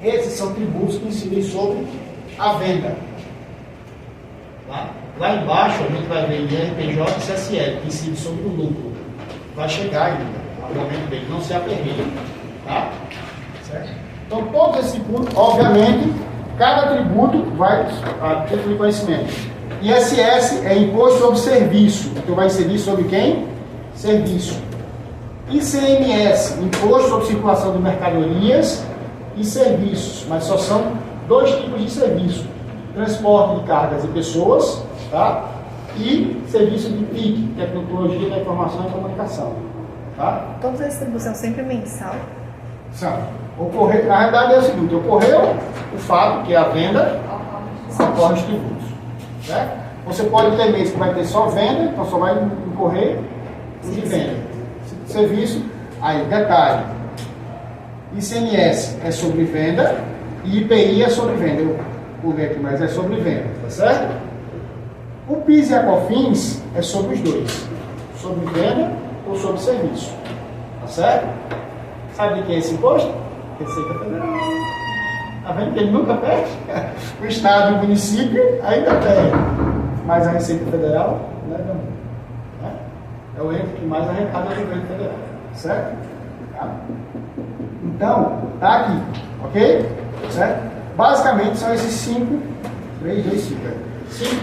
Esses são tributos que incidem sobre a venda. Tá? Lá embaixo a gente vai ver IRPJ e CSL, que incide sobre o lucro. Vai chegar ainda, ao momento dele, não se aperreia. Tá? Certo? Então todos esses tributos, obviamente, cada tributo vai a título de conhecimento. ISS é imposto sobre serviço, então vai incidir sobre quem? Serviço. ICMS, imposto sobre circulação de mercadorias e serviços, mas só são dois tipos de serviço: transporte de cargas e pessoas, tá? E serviço de TIC, tecnologia da informação e comunicação. Tá? Todos esses tributos são sempre mensal. São. Na realidade é o seguinte: ocorreu o fato que é a venda, ocorre os tributos. Certo? Você pode ter mês que vai ter só venda, então só vai incorrer os de venda. Serviço, aí, detalhe: ICMS é sobre venda e IPI é sobre venda. Eu vou ver aqui, mas é sobre venda, tá certo? O PIS e a COFINS é sobre os dois: sobre venda ou sobre serviço, tá certo? Sabe de quem é esse imposto? Receita Federal. Tá vendo que ele nunca perde? O Estado e o município ainda perde, mas a Receita Federal leva muito. Né? É o ente que mais arrecada do governo federal, certo? Tá? Então, tá aqui, ok? Certo? Basicamente são esses 5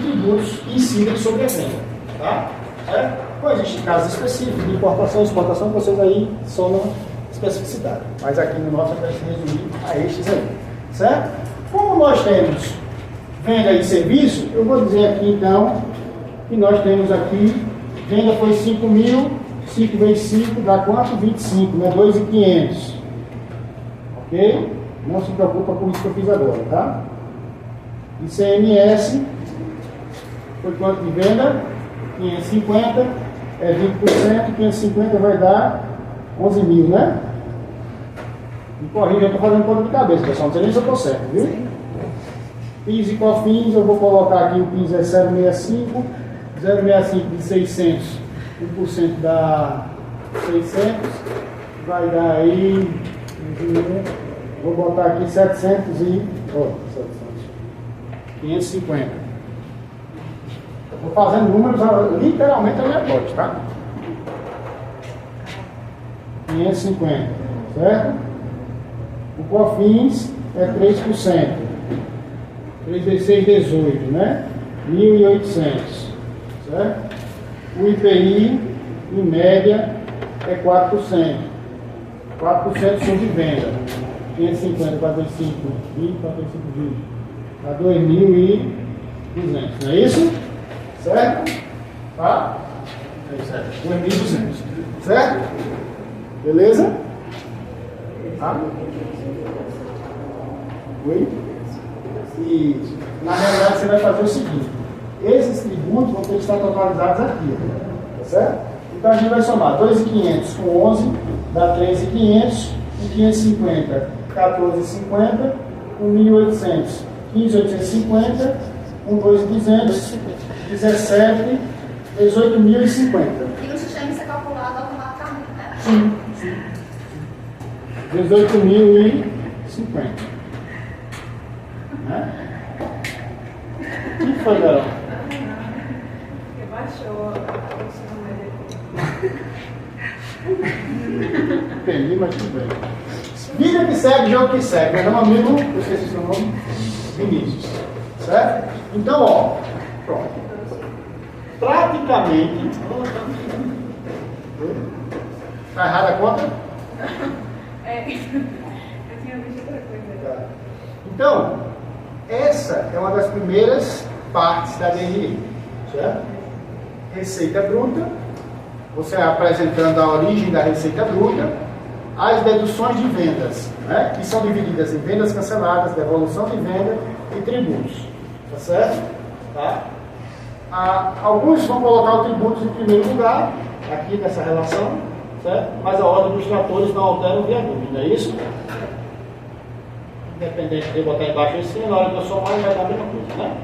tributos que incidem sobre a venda, tá? Certo? Pois existem casos específicos de importação e exportação que vocês aí somam especificidade, mas aqui no nosso vai se resumir a estes aí, certo? Como nós temos venda e serviço, eu vou dizer aqui então que nós temos aqui, venda foi 5 mil, 5 vezes 5 dá quanto? 25, né? 2.500, ok? Não se preocupa com isso que eu fiz agora, tá? ICMS foi quanto de venda? 550, é 20%, 550 vai dar 11 mil, né? Me corrija, eu estou fazendo conta de cabeça, pessoal, não sei nem se eu estou certo, viu? PIS e COFINS, eu vou colocar aqui o PIS é 0,65, 0,65 de 600, 1% dá 600, vai dar aí, vou botar aqui 550. Estou fazendo números literalmente aleatórios, tá? 550, certo? O COFINS é 3%. 3 vezes 6, 18, né? 1.800, certo? O IPI, em média, é 4%. 4% sobre venda. 550 para 25, 20 para 25, 20. Dá 2.200, não é isso? Certo? Tá? É isso aí, 2.200. Certo? Beleza? Tá? Oi? E, na realidade, você vai fazer o seguinte: esses tributos vão ter que estar totalizados aqui, tá certo? Então a gente vai somar 2.500 com 11, dá 3.500, com 550, 14.50, com 1.800, 15.850, com 2.200, 17, 18.050. E o sistema isso é calculado automaticamente, né? Sim, sim. 18.050. Né? O que foi, Garão? Porque baixou a Entendi, mas tudo bem. Vida que segue, jogo que segue. Mas é um amigo, eu esqueci o seu nome, Vinícius. Certo? Então, ó, pronto. Praticamente. Está errada a conta? É, eu tinha visto outra coisa. Tá. Então, essa é uma das primeiras partes da DRE, certo? Receita bruta, você apresentando a origem da receita bruta, as deduções de vendas, né? Que são divididas em vendas canceladas, devolução de venda e tributos, tá certo? Tá? Alguns vão colocar o tributo em primeiro lugar, aqui nessa relação, certo? Mas a ordem dos tratores não altera o viaduto, não é isso? Independente de eu botar embaixo esse, na hora que eu somar, vai dar a mesma coisa, né?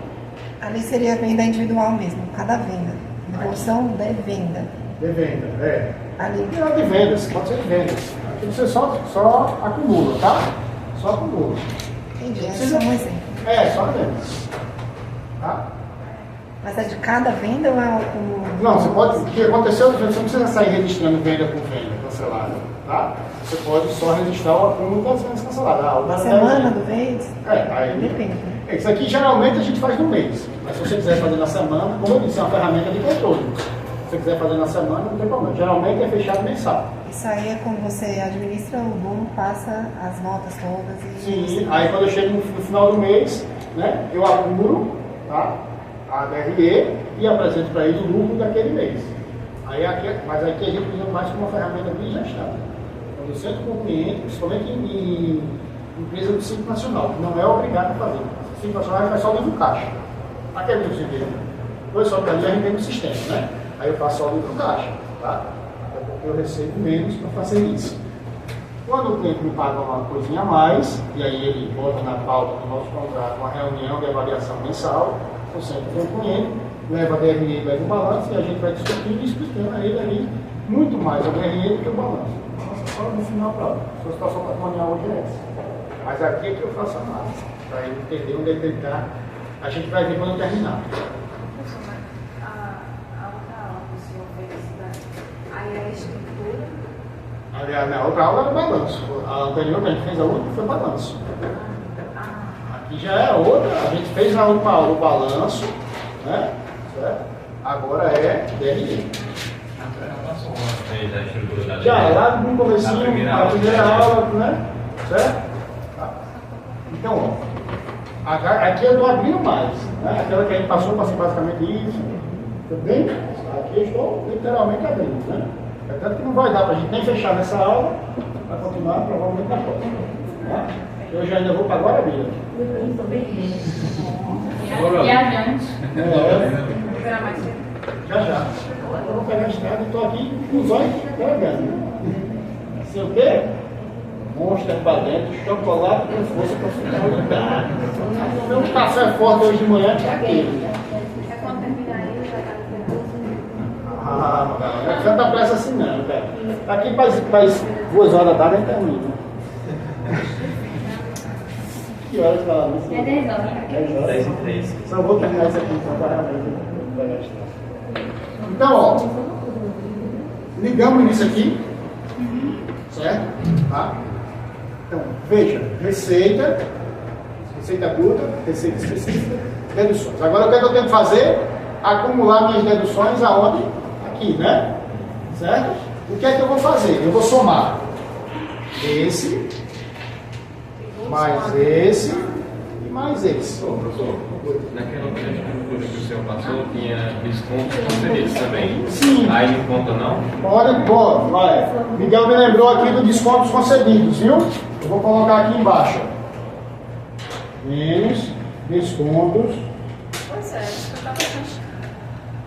Ali seria venda individual mesmo, cada venda. Devolução de venda. De venda, é. Ali. Não, de vendas, pode ser de vendas. Aqui você só acumula, tá? Só acumula. Entendi, é só um exemplo. É, só vendas. Tá? Mas é de cada venda ou é o... Não, você pode. O que aconteceu, você não precisa sair registrando venda por venda cancelada, tá? Você pode só registrar o acúmulo das vendas canceladas. Uma semana do mês? Aí. Depende, né? Isso aqui geralmente a gente faz no mês. Mas se você quiser fazer na semana, como eu disse, é uma ferramenta de controle. Se você quiser fazer na semana, não tem problema. Geralmente é fechado mensal. Isso aí é quando você administra, o dono passa as notas todas e... Sim, aí quando eu chego no final do mês, né, eu acumulo, tá, a DRE e apresento para eles o lucro daquele mês. Mas aqui a gente usa mais como uma ferramenta de gestão. Quando eu sento com o cliente, principalmente em empresa do Simples Nacional, que não é obrigado a fazer. O Simples Nacional faz só o livro caixa. Aquele livro civil. Depois só para ali a gente tem no sistema, né? Aí eu faço só o livro caixa, tá? Até porque eu recebo menos para fazer isso. Quando o cliente me paga uma coisinha a mais, e aí ele bota na pauta do nosso contrato uma reunião de avaliação mensal, eu sento com o cliente, leva a DRE, leva o balanço, e a gente vai discutindo e explicando a ele ali muito mais a DRE do que o balanço. Nossa, só no final para a sua situação patrimonial hoje é essa. Mas aqui é que eu faço a análise, para ele entender onde ele está. A gente vai ver quando terminar. A outra aula que o senhor fez, aí é a estrutura. Aliás, na outra aula era o balanço. A anterior que a gente fez a última foi balanço. Aqui já é outra, a gente fez na última aula o balanço, né? Certo? Agora é DRE. Fez a estrutura da Já, lá no comecinho, a primeira aula, né? Certo? Tá. Então, ó, aqui eu estou abrindo mais, né? Aquela que a gente passou para ser basicamente isso, tudo bem? Aqui eu estou literalmente abrindo, né? É tanto que não vai dar para a gente nem fechar nessa aula, vai continuar provavelmente na próxima. Tá? Eu já ainda vou para agora, Bia. Viajante. É, já. Eu vou pegar a estrada e estou aqui com os olhos pegando. Assim o quê? Mostra para dentro, chocolate com força para finalidade. Tomei um café forte hoje de manhã, para quê? É quando terminar aí, vai estar Não é tanta pressa assim não, cara. Aqui faz 2 horas da tarde a gente termina. Que horas está lá? É 10 horas. 10 horas. 10 e 3. Só vou terminar isso aqui então para realmente pegar a estrada. Então, ó, ligamos nisso aqui, certo? Tá? Então, veja, receita bruta, receita específica, deduções. Agora o que é que eu tenho que fazer? Acumular minhas deduções aonde? Aqui, né? Certo? O que é que eu vou fazer? Eu vou somar esse, mais esse e mais esse. Ô, professor, naquela estrutura que o senhor passou, tinha descontos concedidos também. Sim. Aí não conta não? Pode, vai. Miguel me lembrou aqui dos descontos concedidos, viu? Eu vou colocar aqui embaixo. Menos descontos. Pois é, eu estava achando.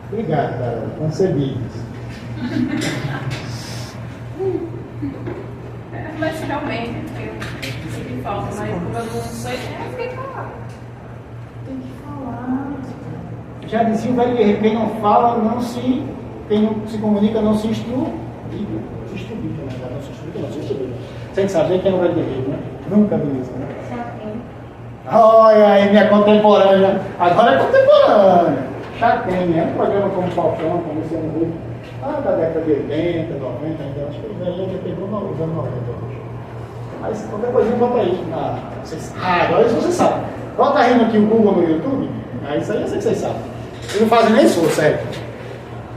Obrigado, cara. Concedidos. Mas realmente, eu sinto falta, mas como eu não sei, eu fiquei calada. Tem que falar. Já dizia o velho guerreiro, quem não fala, quem não se comunica, não se estuda. Se estudica, na verdade, não se estudica, não se estudica. Sem saber quem é o velho guerreiro, né? Nunca vi isso, né? Olha aí, minha contemporânea. Agora é contemporânea. Chatinha, é um programa como Falcão, como esse ano dele. Da década de 80, 90, então acho que o velho já pegou nos anos 90 hoje. Mas qualquer coisinha bota aí agora isso você sabe. Bota aí aqui o Google no YouTube. Isso aí eu sei que vocês sabem. Vocês não fazem nem esforço, sério.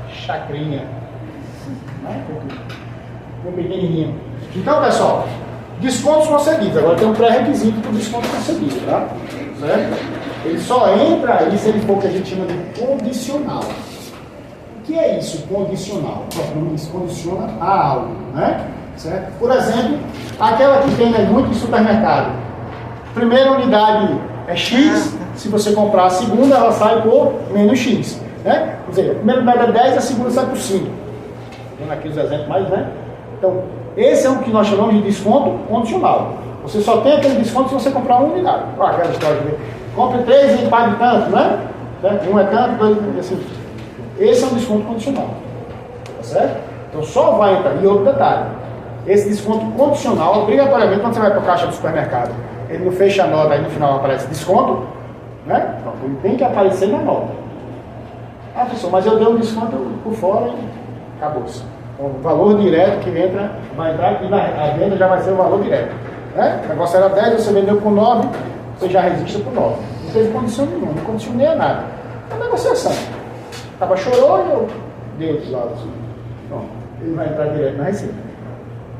Chacrinha. Meu pequenininho. Então, pessoal, descontos concedidos. Agora tem um pré-requisito para o desconto concedido, tá? Certo? Ele só entra aí se ele for o que a gente chama de condicional. O que é isso, condicional? Isso condiciona a algo, né? Certo? Por exemplo, aquela que tem muito em supermercado. Primeira unidade é X, se você comprar a segunda, ela sai por menos X. Né? Quer dizer, a primeira unidade é 10, a segunda sai por 5. Vendo aqui os exemplos mais, né? Então, esse é o que nós chamamos de desconto condicional. Você só tem aquele desconto se você comprar uma unidade. Olha aquela história de compre 3 e pague tanto, né? Um é tanto, 2 assim. Esse é um desconto condicional. Tá certo? Então só vai entrar. E outro detalhe: esse desconto condicional, obrigatoriamente, quando você vai para a caixa do supermercado, ele não fecha a nota, aí no final aparece desconto, né? Então, ele tem que aparecer na nota. Ah, professor, mas eu dei um desconto por fora e acabou-se. Então, o valor direto que entra, vai entrar e a venda já vai ser o valor direto. Né? O negócio era 10, você vendeu por 9, você já registra por 9. Não teve condição nenhuma, não condicionei a nada. É uma negociação. Acaba chorou e eu dei outros lados. Pronto, ele vai entrar direto na receita.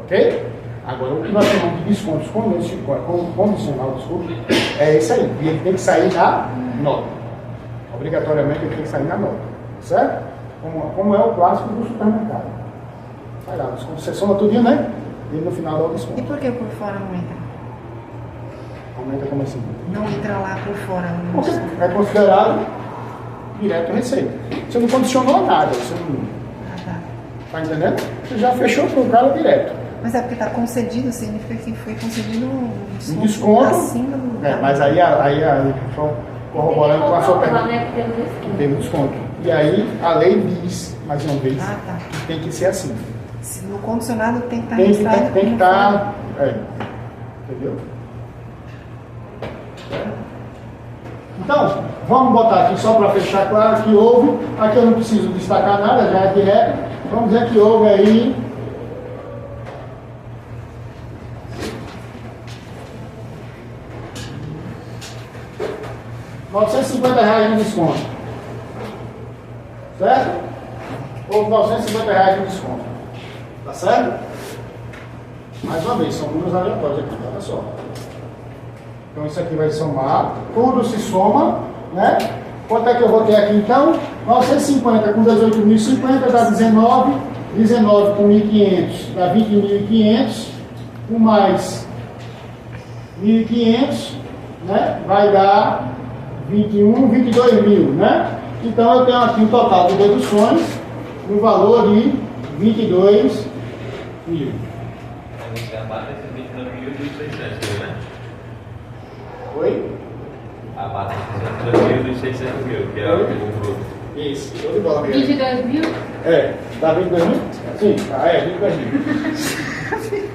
Ok? Agora, o que nós chamamos de descontos condicional, desculpa, é esse aí. E ele tem que sair na nota. Obrigatoriamente ele tem que sair na nota. Certo? Como é o clássico do supermercado. Vai lá, você soma tudinho, né? E no final dá o desconto. E por que por fora não entra? Aumenta como assim? Não entra lá por fora. Porque é considerado direto receita. Você não condicionou nada. Você não... Tá entendendo? Você já fechou com o cara direto. Mas é porque está concedido, significa que foi concedido um desconto acima do... mas aí corroborando com a sua pergunta. Teve desconto. E aí a lei diz, mais uma vez, que tem que ser assim. Se no condicionado tem que estar registrado. Tem que estar. Entendeu? Então, vamos botar aqui só para fechar claro que houve. Aqui eu não preciso destacar nada, já é direto. Vamos dizer que houve aí. R$950 de desconto. Certo? Houve R$950 de desconto. Tá certo? Mais uma vez, são números aleatórios aqui, olha só. Então isso aqui vai somar, tudo se soma, né? Quanto é que eu vou ter aqui então? 950 com 18.050 dá 19, 19 com 1.500 dá 20.500, com mais 1.500, né? Vai dar 22 mil, né? Então eu tenho aqui um total de deduções no valor de 22 mil. Você abate esses 29.600, né? Oi? Abate esses 29.600, que é o bruto. Isso, show de bola. 22 mil? Dá 22 mil? Sim, 22 mil.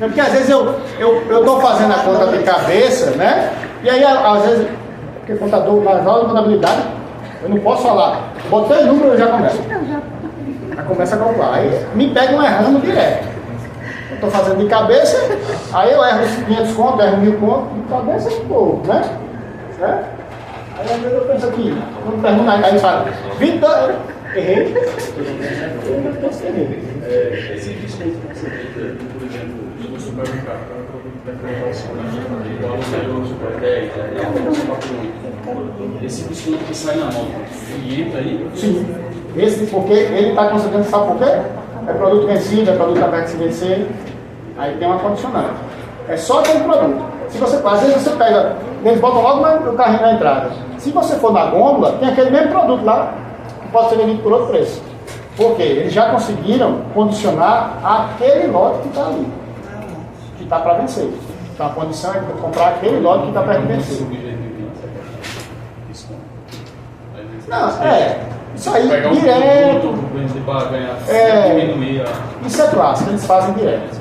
É porque às vezes eu estou fazendo a conta de cabeça, né? E aí às vezes, porque contador, nas aulas de contabilidade, eu não posso falar. Botei o número e já começa. Já começa a calcular. Aí me pegam errando direto. Eu estou fazendo de cabeça, aí eu erro 500 contos, erro 1.000 contos, de cabeça é pouco, né? Certo? Aí às vezes eu penso aqui, quando pergunta, aí fala, 22, errei. Esse desconto que você tem, por exemplo, no supermercado, para o produto da promoção, igual o Super 10, esse desconto que sai na nota, e entra aí? Sim, esse porque ele está concedendo, sabe por quê? É produto vencido, é produto aberto de se vencer, aí tem uma condicionante. É só aquele produto. Se você, às vezes você pega, eles botam logo o carrinho na entrada. Se você for na gôndola, tem aquele mesmo produto lá, que pode ser vendido por outro preço. Por quê? Eles já conseguiram condicionar aquele lote que está ali, que está para vencer. Então a condição é comprar aquele lote que está para vencer. Não, isso aí, direto. Isso é clássico, eles fazem direto.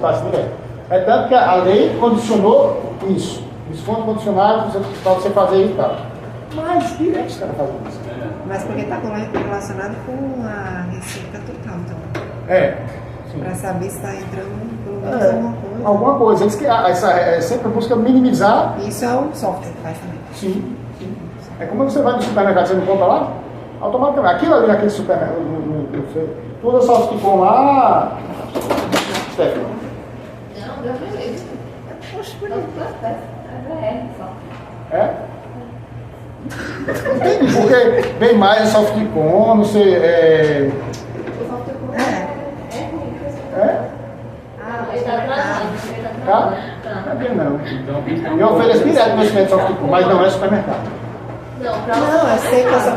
Fazem direto. É tanto que a lei condicionou isso. Desconto condicionado para você fazer isso e tal. Mas direto os caras fazem isso. Mas porque está relacionado com a receita total, então. Para saber se está entrando pelo menos alguma coisa. Alguma coisa. Eles que sempre busca minimizar. Isso é o software que faz também. Sim. É como você vai no supermercado, você não compra lá? Automaticamente. Aquilo ali naquele supermercado, tudo é só ficou lá. Stefano. Não, Deus me livre. Poxa, por Entendi, porque vem mais o Softcom, não sei. O Softcom é ruim. Ele está atrasado. Tá? Sabia não. Eu ofereço direto conhecimento de Softcom, mas não é supermercado. Não, eu sei que eu sou.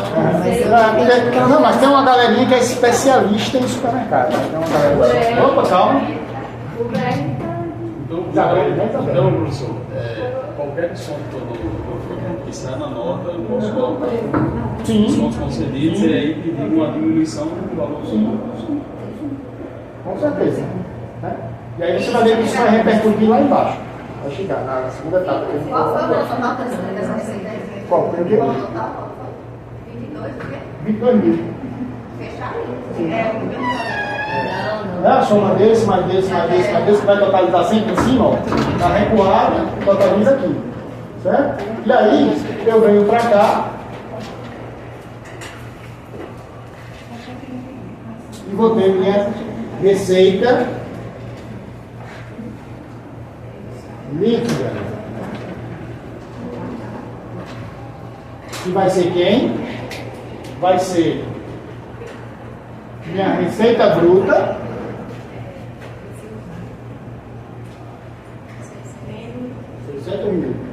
Não, mas tem uma galerinha que é especialista em supermercado. Tem uma galera. Opa, calma. Isabel, né, Isabel? Então, professor, qualquer desconto que sai na nota, eu posso colocar Sim. descontos concedidos e aí pedir uma diminuição do valor do Sim. Com certeza. Né? E aí você vai ver que isso vai repercutir lá embaixo. Vai chegar na segunda etapa. Qual foi a nossa nota dessa receita aí? Qual? Foi o quê? Qual o total? Qual foi? 22, o quê? 22 mil. Fechado? É a soma desse, mais desse, mais desse, mais desse, que vai totalizar sempre em cima, ó. Na recuada, totaliza aqui. Certo? E aí, eu venho pra cá. E vou ter minha receita líquida. Que vai ser quem? Vai ser minha receita bruta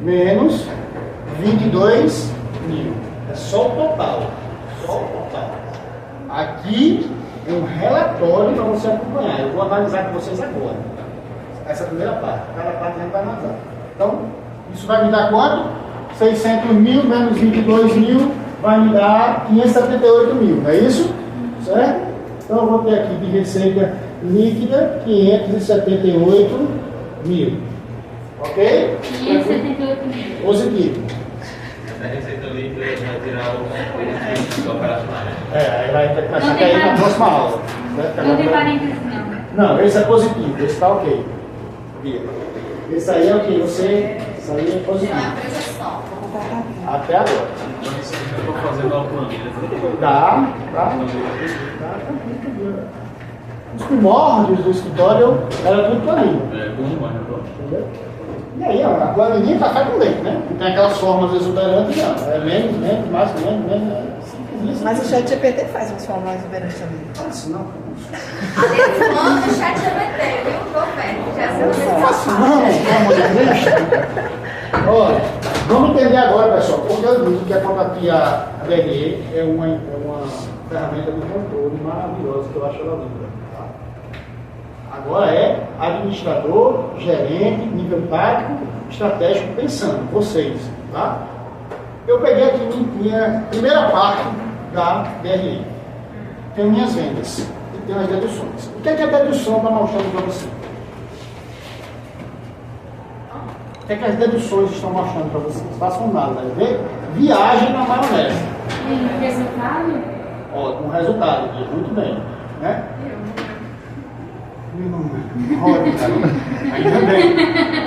menos 22 mil. É só o total. Só o total. Aqui é um relatório para você acompanhar. Eu vou analisar com vocês agora. Essa primeira parte. Cada parte a gente vai analisar. Então, isso vai me dar quanto? 600 mil menos 22 mil vai me dar 578 mil. Não é isso? Certo? Então, eu vou ter aqui de receita líquida 578 mil. Ok? 578 mil. Positivo. Essa receita líquida vai tirar os custos operacionais. Aí vai ter que começar a Não tem cair na mais. próxima aula. Não tem parênteses, não. Não, esse é positivo, esse está ok. Bia. Esse aí é o que? Você. Isso aí é É uma positivo. empresa só. Até agora. Então, isso aqui eu estou fazendo a planilha. Tá? Os primórdios do escritório era tudo planilha. Bom demais, né, professor? Entendeu? E aí, ó, a planilha café com leite, né? Não tem aquelas formas exuberantes, não. É menos, mais, menos. Simples. Mas o chat GPT faz umas formas exuberantes também. Fácil, não. Manda o chat GPT, viu? Tô vendo. Já Fácil, não, pelo amor de Deus. Olha, vamos entender agora, pessoal, porque eu digo que a Contatia DRE é uma ferramenta de controle maravilhosa que eu acho ela linda. Tá? Agora é administrador, gerente, nível tático, estratégico, pensando, vocês. Tá? Eu peguei aqui minha primeira parte da DRE. Tenho minhas vendas e tenho as deduções. O que é a dedução está mostrando para você? O que as deduções estão mostrando para vocês? Façam nada, né? Viagem na maionese. E resultado? Ótimo resultado, muito bem. Né? Ótimo,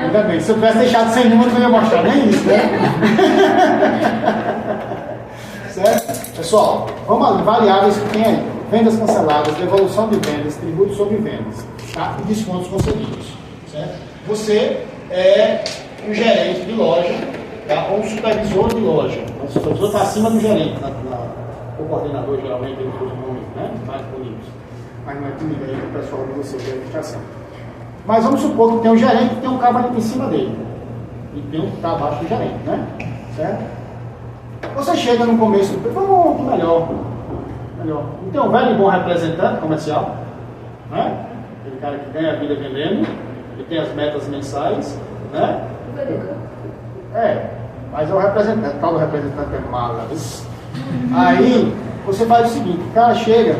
ainda bem. Se eu tivesse deixado sem número, não ia mostrar nem isso, né? Certo? Pessoal, vamos ali, variáveis que tem aí. Vendas canceladas, devolução de vendas, tributos sobre vendas, tá? E descontos concedidos. Certo? Você é um gerente de loja, tá? Ou um supervisor de loja. O supervisor está acima do gerente, o coordenador geralmente ele usa o nome, né? Mais bonitos. Mas não é comigo, aí é o pessoal de vocês de administração. Mas vamos supor que tem um gerente que tem um cabo em cima dele. E tem um que está abaixo do gerente, né? Certo? Você chega no começo, vamos melhor. Então, um velho e bom representante comercial, né? Aquele cara que ganha a vida vendendo, que tem as metas mensais, né? Mas é o representante, tal do representante é mala. Aí, você faz o seguinte, o cara chega,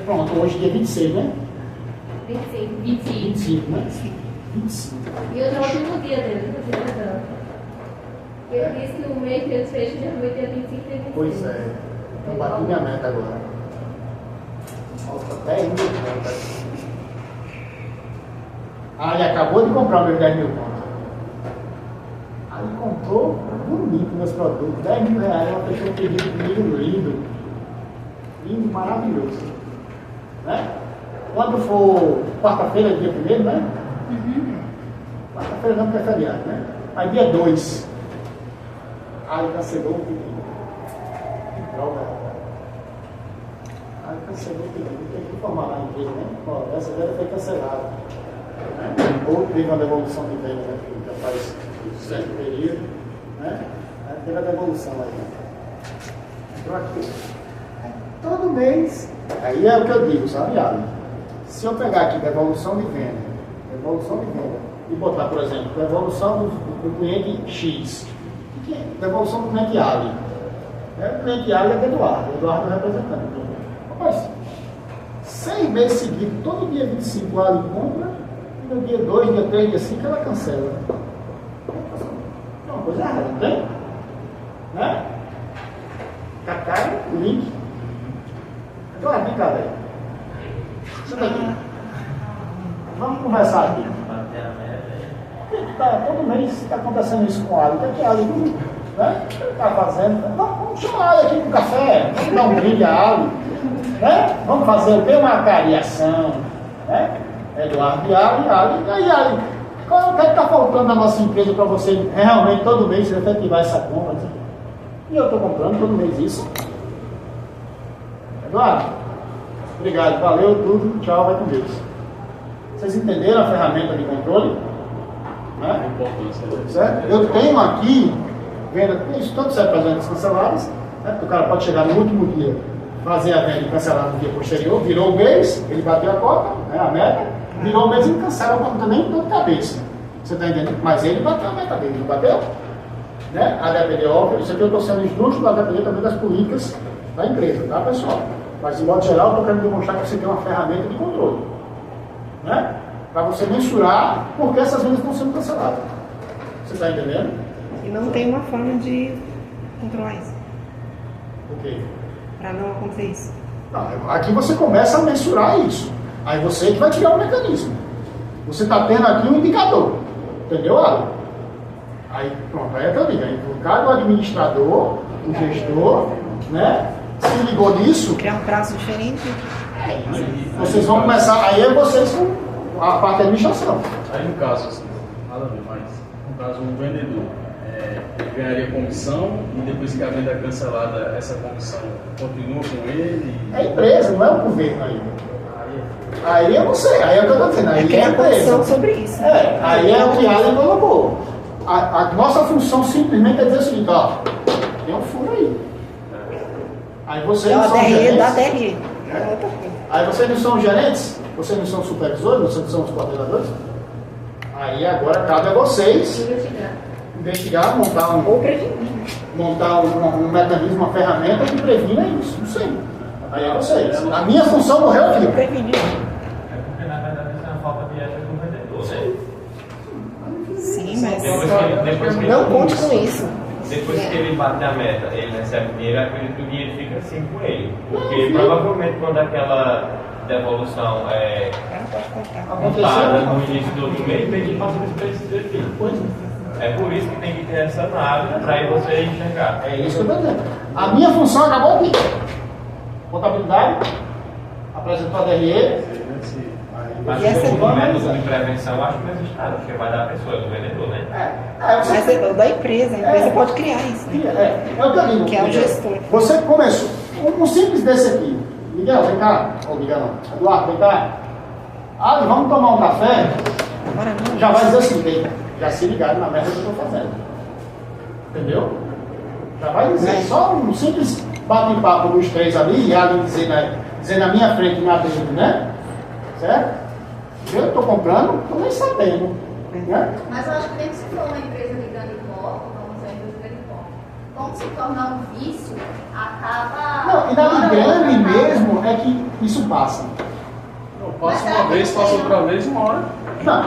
pronto, hoje é dia 26, né? 25, né? 25. E hoje é o último dia dele, não sei se ele disse que o mês que eles fecham já foi dia 25 e 26. Pois é. Eu bati minha meta agora. Falta 10 mil contas. Ele acabou de comprar meus 10 mil contas. Aí ele comprou bonito meus produtos. 10 mil reais. Ela fechou um pedido comigo lindo. Lindo, maravilhoso. Né? Quando for quarta-feira, dia 1º, né? Quarta-feira não, porque é feriado, né? Aí dia 2. Aí cancelou o pedido. Que droga. Aí cancelou o pedido. Tem que informar lá na empresa, né? Ó, essa deve foi cancelada. Né? Ou teve uma devolução de venda, né? Que já faz um certo período. Né? Aí teve a devolução aí. Então aqui. Todo mês. Aí é o que eu digo, sabe, Alan? Se eu pegar aqui devolução de venda, Devolução de venda. E botar, por exemplo, devolução do cliente X. O que é? Devolução do cliente Ali. O cliente Ali é do Eduardo. Eduardo é o representante. Rapaz, 6 meses seguidos, todo dia 25 Ali compra, e no dia 2, dia 3, dia 5 ela cancela. É uma coisa errada, não tem? Né? Captaram o link. Eduardo, vem cá, velho. Senta aqui. Vamos conversar aqui. Todo mês está acontecendo isso com o Ali. O que é Ali? Né? O que ele está fazendo? Vamos chamar a Ali aqui para o café. Vamos dar um brinde a Ali. Né? Vamos fazer o quê? Uma cariação. Né? Eduardo e Ali. E aí, Ali, o que está faltando na nossa empresa para você realmente todo mês efetivar essa compra? E eu estou comprando todo mês isso. Eduardo, obrigado, valeu tudo, tchau, vai com Deus. Vocês entenderam a ferramenta de controle? Né? Certo? Eu tenho aqui, venda, isso tudo serve para vendas canceladas, né? O cara pode chegar no último dia, fazer a venda e cancelar no dia posterior, virou o mês, ele bateu a cota, né, a meta, virou o mês e cancela, não tem nem dor de cabeça. Você está entendendo? Mas ele bateu a meta dele, não bateu? Né? A depender, óbvio, isso aqui eu estou sendo justo, a depender também das políticas da empresa, tá, pessoal? Mas, de modo geral, eu estou querendo demonstrar que você tem uma ferramenta de controle, né? Para você mensurar por que essas vendas estão sendo canceladas. Você está entendendo? E não tem uma forma de controlar isso. O quê? Para não acontecer isso. Não, aqui você começa a mensurar isso. Aí você que vai criar um mecanismo. Você está tendo aqui um indicador. Entendeu, Ali? Aí, pronto, aí é que eu digo. Aí, o cara, o administrador, o gestor, né? Se ligou nisso. Criar um prazo diferente. Vocês vão começar. Aí é vocês com a parte da administração. Aí no caso, assim, nada a ver, mas no caso o vendedor ele ganharia comissão e depois que a venda é cancelada, essa comissão continua com ele? É a empresa, não é o governo ainda. Aí é você, aí é o que eu estou dizendo. Aí é a empresa. Sobre isso. Aí é o que a Allen colocou. A nossa função simplesmente é dizer o seguinte, ó, tem um furo aí. Aí vocês não são gerentes. Aí vocês não são gerentes, vocês não são supervisores, vocês não são os coordenadores. Aí agora cabe a vocês investigar, montar um mecanismo, uma ferramenta que previna isso. Não sei. Aí é vocês. A minha função morreu aqui. Prevenir. É porque na verdade isso é uma falta de ética do vendedor, né? Sim, mas Depois que não ele conte cursa, com isso. Depois que ele bate a meta, ele recebe dinheiro, acredito que o dinheiro fica assim com ele. Porque provavelmente quando aquela devolução é contada no início do outro mês, ele passa esse preço dele. É por isso que tem que ter essa análise para aí você enxergar. É isso que eu estou dizendo. A minha função acabou aqui. Contabilidade, apresentou a DRE. Mas o método de prevenção eu acho que não existe nada, porque vai dar a pessoa, do vendedor, né? Mas é da empresa, a empresa pode criar isso. É o que eu digo. Que é o gestor. Você começou. Um simples desse aqui. Miguel, vem cá. Ô, Miguel não. Eduardo, vem cá. Ali, vamos tomar um café. Agora não. Já vai dizer assim, bem, já se ligaram na merda que eu estou fazendo. Entendeu? Já vai dizer. Só um simples bate-papo dos três ali, e ali dizer na minha frente, me abrindo, né? Certo? Eu estou comprando, estou nem sabendo. Né? Mas eu acho que mesmo se for uma empresa de grande porte, vamos dizer, empresa de grande porte, como se tornar um vício, acaba... Não, e na grande mesmo é que isso passa. Não, passa uma vez, passa outra vez, uma hora. Não,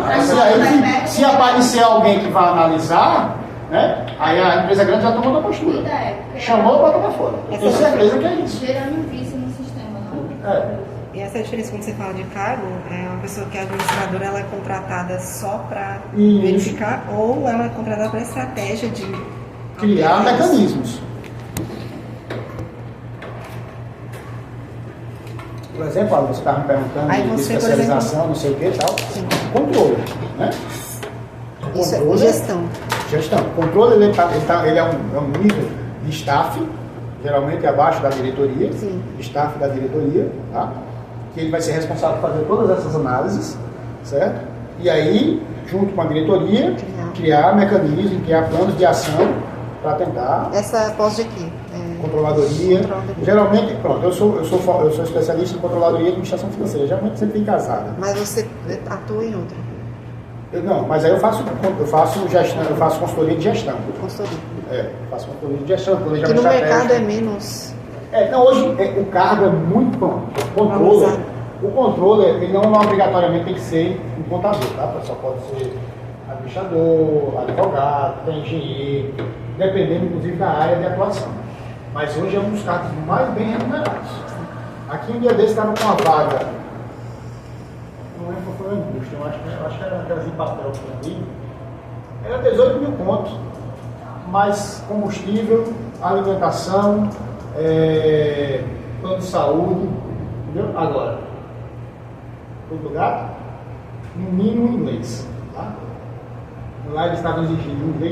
se aparecer alguém que vai analisar, né, aí a empresa grande já tomou a postura. Chamou para tomar fora. Eu tenho certeza que é isso. Gerando um vício no sistema, não? E essa é a diferença quando você fala de cargo, é uma pessoa que é administradora, ela é contratada só para verificar ou ela é contratada para estratégia de criar mecanismos. Por exemplo, você estava me perguntando de especialização, não sei o que e tal. Sim. Controle, né? Isso Controle, é gestão. Gestão. Controle ele é um nível de staff, geralmente abaixo da diretoria, staff da diretoria, tá? Que ele vai ser responsável por fazer todas essas análises, certo? E aí, junto com a diretoria, criar mecanismos, criar planos de ação para tentar... Essa pós de quê? Controladoria. Geralmente, pronto, eu sou especialista em controladoria e administração financeira. Geralmente sempre tem casada. Mas você atua em outra? Não, mas aí eu faço gestão, eu faço consultoria de gestão. Consultoria. Faço consultoria de gestão, Que planejamento no mercado é estratégico. menos. Não, hoje o cargo é muito bom. O controller, ele não obrigatoriamente tem que ser um contador, tá? Só pode ser administrador, advogado, engenheiro, dependendo inclusive da área de atuação. Mas hoje é um dos cargos mais bem remunerados. Aqui um dia desse estava com uma vaga, não lembro qual foi a indústria, eu acho que era aquelas em papel que eu vi, era 18 mil pontos, mais combustível, alimentação, plano de saúde, entendeu? Agora, todo lugar, no mínimo inglês, tá? Lá eles estavam exigindo inglês